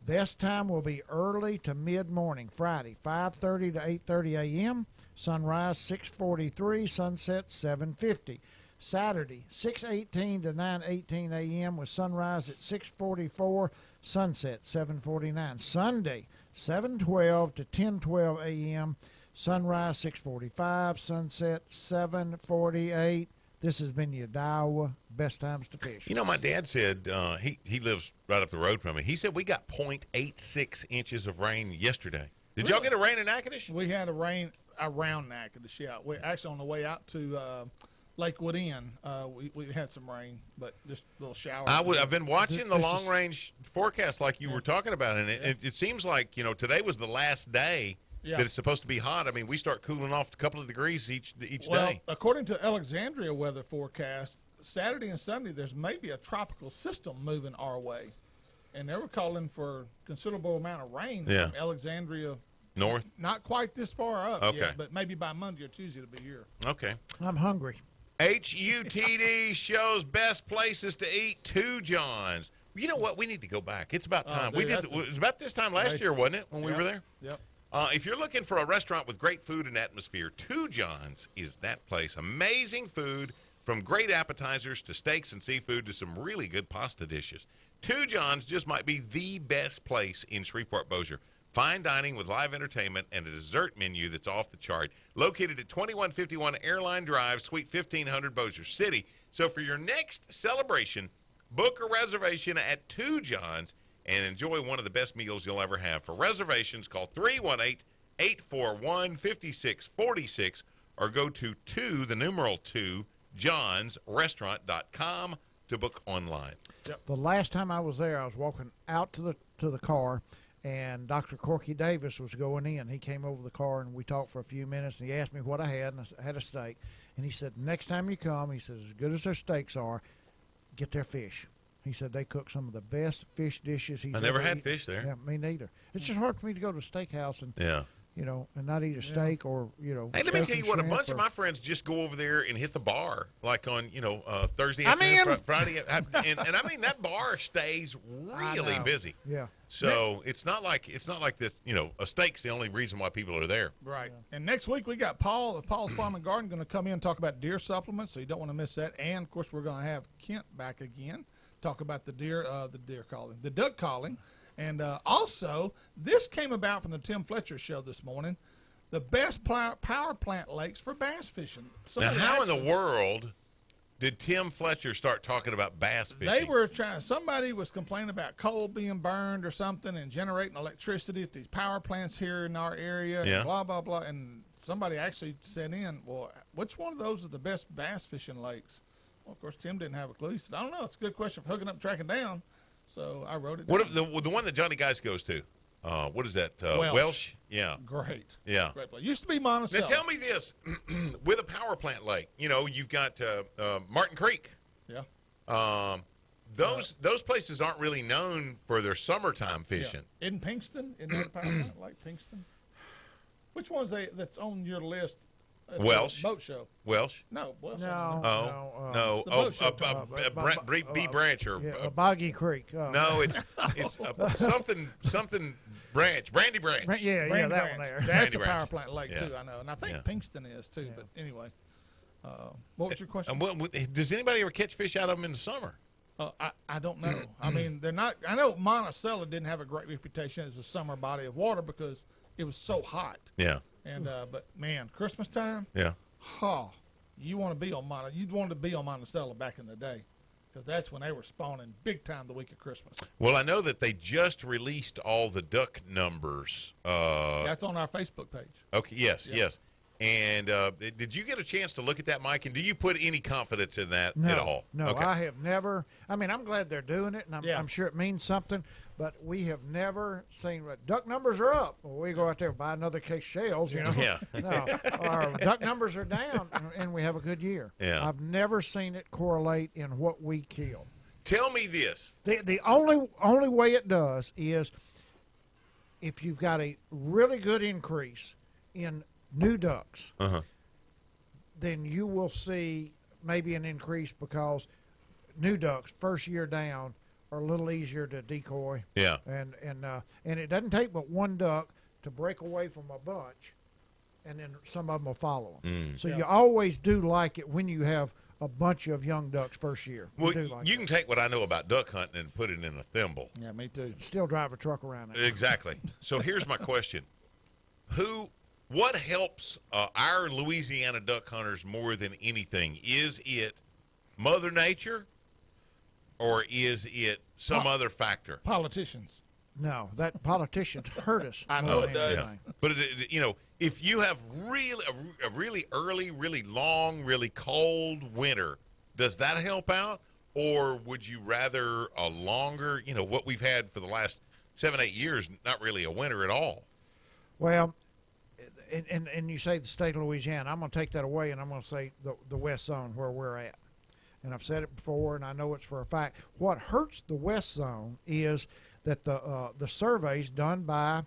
Best time will be early to mid-morning Friday, 5:30 to 8:30 a.m., sunrise 6:43, sunset 7:50. Saturday, 6:18 to 9:18 a.m. with sunrise at 6:44, sunset 7:49. Sunday, 7:12 to 10:12 a.m., sunrise 6:45, sunset 7:48. This has been your Iowa best times to fish. You know, my dad said he lives right up the road from me. He said we got 0.86 inches of rain yesterday. Did y'all get a rain in Natchitoches? We had a rain around Natchitoches, yeah. We actually on the way out to Lakewood Inn, we had some rain, but just little showers. I've been watching the This is- long-range forecast like you were talking about, and it seems like, today was the last day that it's supposed to be hot. I mean, we start cooling off a couple of degrees each day. According to Alexandria weather forecast, Saturday and Sunday there's maybe a tropical system moving our way, and they were calling for considerable amount of rain from Alexandria North? Not quite this far up Okay. yet, but maybe by Monday or Tuesday it'll be here. Okay. I'm hungry. HUTD shows best places to eat. Two Johns. You know what? We need to go back. It's about time. dude, It was about this time last year, wasn't it, when we were there? Yep. If you're looking for a restaurant with great food and atmosphere, Two Johns is that place. Amazing food, from great appetizers to steaks and seafood to some really good pasta dishes. Two Johns just might be the best place in Shreveport-Bossier. Fine dining with live entertainment and a dessert menu that's off the chart. Located at 2151 Airline Drive, Suite 1500, Bossier City. So for your next celebration, book a reservation at Two Johns and enjoy one of the best meals you'll ever have. For reservations, call 318-841-5646 or go to 2 johnsrestaurant.com to book online. The last time I was there, I was walking out to the car, and Dr. Corky Davis was going in. He came over the car, and we talked for a few minutes, and he asked me what I had, and I had a steak. And he said, next time you come, he said, as good as their steaks are, get their fish. He said they cook some of the best fish dishes he's I never ever had eaten. fish there. Yeah, me neither. It's just hard for me to go to a steakhouse and Yeah. and not eat a steak or Hey, let me steak tell you and what, a shrimp bunch of or- my friends just go over there and hit the bar, like on, Thursday I'm afternoon, in. Friday. And I mean, that bar stays really know. busy. Yeah. So it's not like this, a steak's the only reason why people are there. Right. And next week we got Paul of Paul's Farm and Garden going to come in and talk about deer supplements, so you don't want to miss that. And, of course, we're going to have Kent back again, talk about the duck calling. And also, this came about from the Tim Fletcher show this morning, the best power plant lakes for bass fishing. Now, how in the world did Tim Fletcher start talking about bass fishing? They were somebody was complaining about coal being burned or something and generating electricity at these power plants here in our area, Yeah. and blah, blah, blah. And somebody actually said well, which one of those are the best bass fishing lakes? Well, of course, Tim didn't have a clue. He said, I don't know. It's a good question for hooking up and tracking down. So I wrote it down. What if the one that Johnny Geist goes to? What is that? Welsh? Yeah. Great. Yeah. Great place. Used to be Monticello. Now tell me this: with a power plant lake, you've got Martin Creek. Yeah. Those places aren't really known for their summertime fishing. Yeah. In Pinkston? Isn't that a power plant like Pinkston? Which one's that's on your list? at the Welsh. Boat show. Welsh. No, Welsh. No. No. the boat show B Branch or Boggy Creek. no, it's something Branch, Brandy Branch. Yeah, Brandy that Branch. one there. That's Brandy a Branch. power plant lake Yeah. too. I know, and I think Yeah. Pinkston is too. But anyway, what was your question? And does anybody ever catch fish out of them in the summer? I don't know. I mean, they're not. I know Monticello didn't have a great reputation as a summer body of water because it was so hot. Yeah. And but man, Christmas time, Yeah. you want to be on You'd want to be on Monticello back in the day, because that's when they were spawning big time the week of Christmas. Well, I know that they just released all the duck numbers. That's on our Facebook page. Okay. Yes. And did you get a chance to look at that, Mike? And do you put any confidence in that No, at all? no, Okay. I have never. I mean, I'm glad they're doing it, and I'm sure it means something. But we have never seen duck numbers are up. Well, we go out there and buy another case of shells, Yeah. No, our duck numbers are down, and we have a good year. Yeah. I've never seen it correlate in what we kill. Tell me this. The only way it does is if you've got a really good increase in new ducks, then you will see maybe an increase because new ducks first year down are a little easier to decoy. Yeah. And it doesn't take but one duck to break away from a bunch, and then some of them will follow them. So you always do like it when you have a bunch of young ducks first year. Well, do like you that. can take what I know about duck hunting and put it in a thimble. Yeah, me too. Still drive a truck around it. Exactly. So here's my question: What helps our Louisiana duck hunters more than anything? Is it Mother Nature, or is it some other factor? Politicians. No, that politicians hurt us. I more know than it does. anything. But if you have a really early, really long, really cold winter, does that help out, or would you rather a longer? What we've had for the last 7-8 years, not really a winter at all. Well, and you say the state of Louisiana. I'm going to take that away, and I'm going to say the West Zone where we're at. And I've said it before, and I know it's for a fact. What hurts the West Zone is that the surveys done by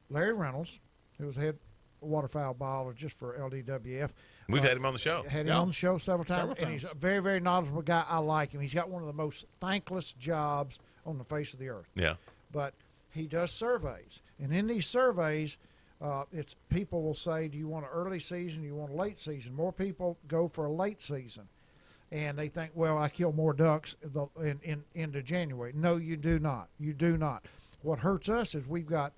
Larry Reynolds, who was head waterfowl biologist for LDWF. We've had him on the show. Had him on the show several times, and he's a very, very knowledgeable guy. I like him. He's got one of the most thankless jobs on the face of the earth. Yeah. But he does surveys, and in these surveys, it's people will say, "Do you want an early season? Do you want a late season?" More people go for a late season, and they think, "Well, I kill more ducks into January." No, you do not. You do not. What hurts us is we've got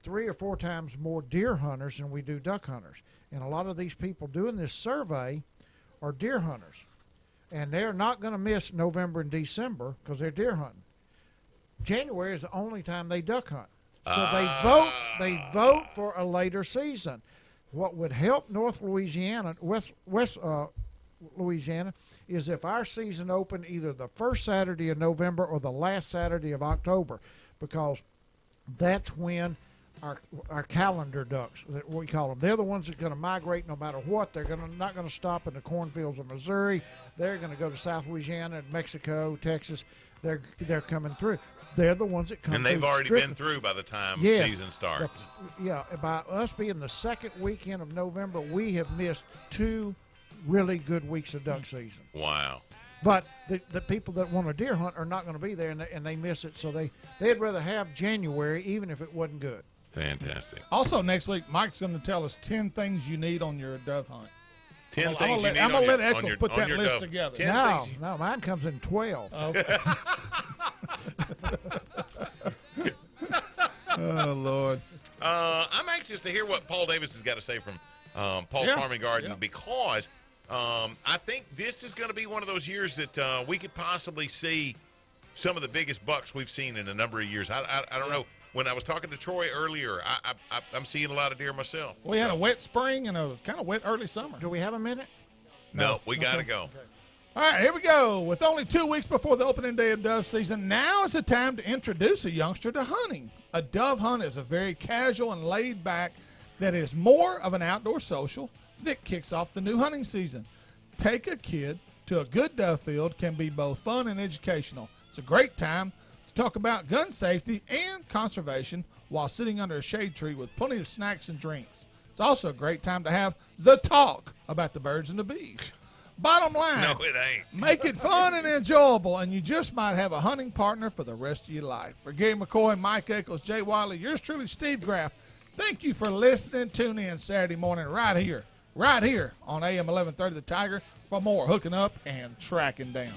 3 or 4 times more deer hunters than we do duck hunters, and a lot of these people doing this survey are deer hunters, and they're not going to miss November and December because they're deer hunting. January is the only time they duck hunt. So they vote for a later season. What would help North Louisiana, West Louisiana, is if our season opened either the first Saturday of November or the last Saturday of October, because that's when our calendar ducks, that we call them, they're the ones that are going to migrate no matter what. They're not going to stop in the cornfields of Missouri. They're going to go to South Louisiana and Mexico, Texas. They're coming through. They're the ones that come through. And they've already been through by the time season starts. By us being the second weekend of November, we have missed 2 really good weeks of duck season. Wow. But the people that want to deer hunt are not going to be there, and they miss it. So they'd rather have January, even if it wasn't good. Fantastic. Also, next week, Mike's going to tell us 10 things you need on your dove hunt. 10 things you need I'm going to let on Eccles your put that dove. list together. 10 things No, mine comes in 12. Okay. Oh, Lord. I'm anxious to hear what Paul Davis has got to say from Paul's Farm and Garden because I think this is going to be one of those years that we could possibly see some of the biggest bucks we've seen in a number of years. I don't know. When I was talking to Troy earlier, I'm seeing a lot of deer myself. We had a wet spring and a kind of wet early summer. Do we have a minute? No, we got to go. Okay. All right, here we go. With only 2 weeks before the opening day of dove season, now is the time to introduce a youngster to hunting. A dove hunt is a very casual and laid back that is more of an outdoor social that kicks off the new hunting season. Take a kid to a good dove field can be both fun and educational. It's a great time to talk about gun safety and conservation while sitting under a shade tree with plenty of snacks and drinks. It's also a great time to have the talk about the birds and the bees. Bottom line, No, it ain't. make it fun and enjoyable, and you just might have a hunting partner for the rest of your life. For Gary McCoy, Mike Eccles, Jay Wiley, yours truly, Steve Graff, thank you for listening. Tune in Saturday morning right here on AM 1130 The Tiger for more hooking up and tracking down.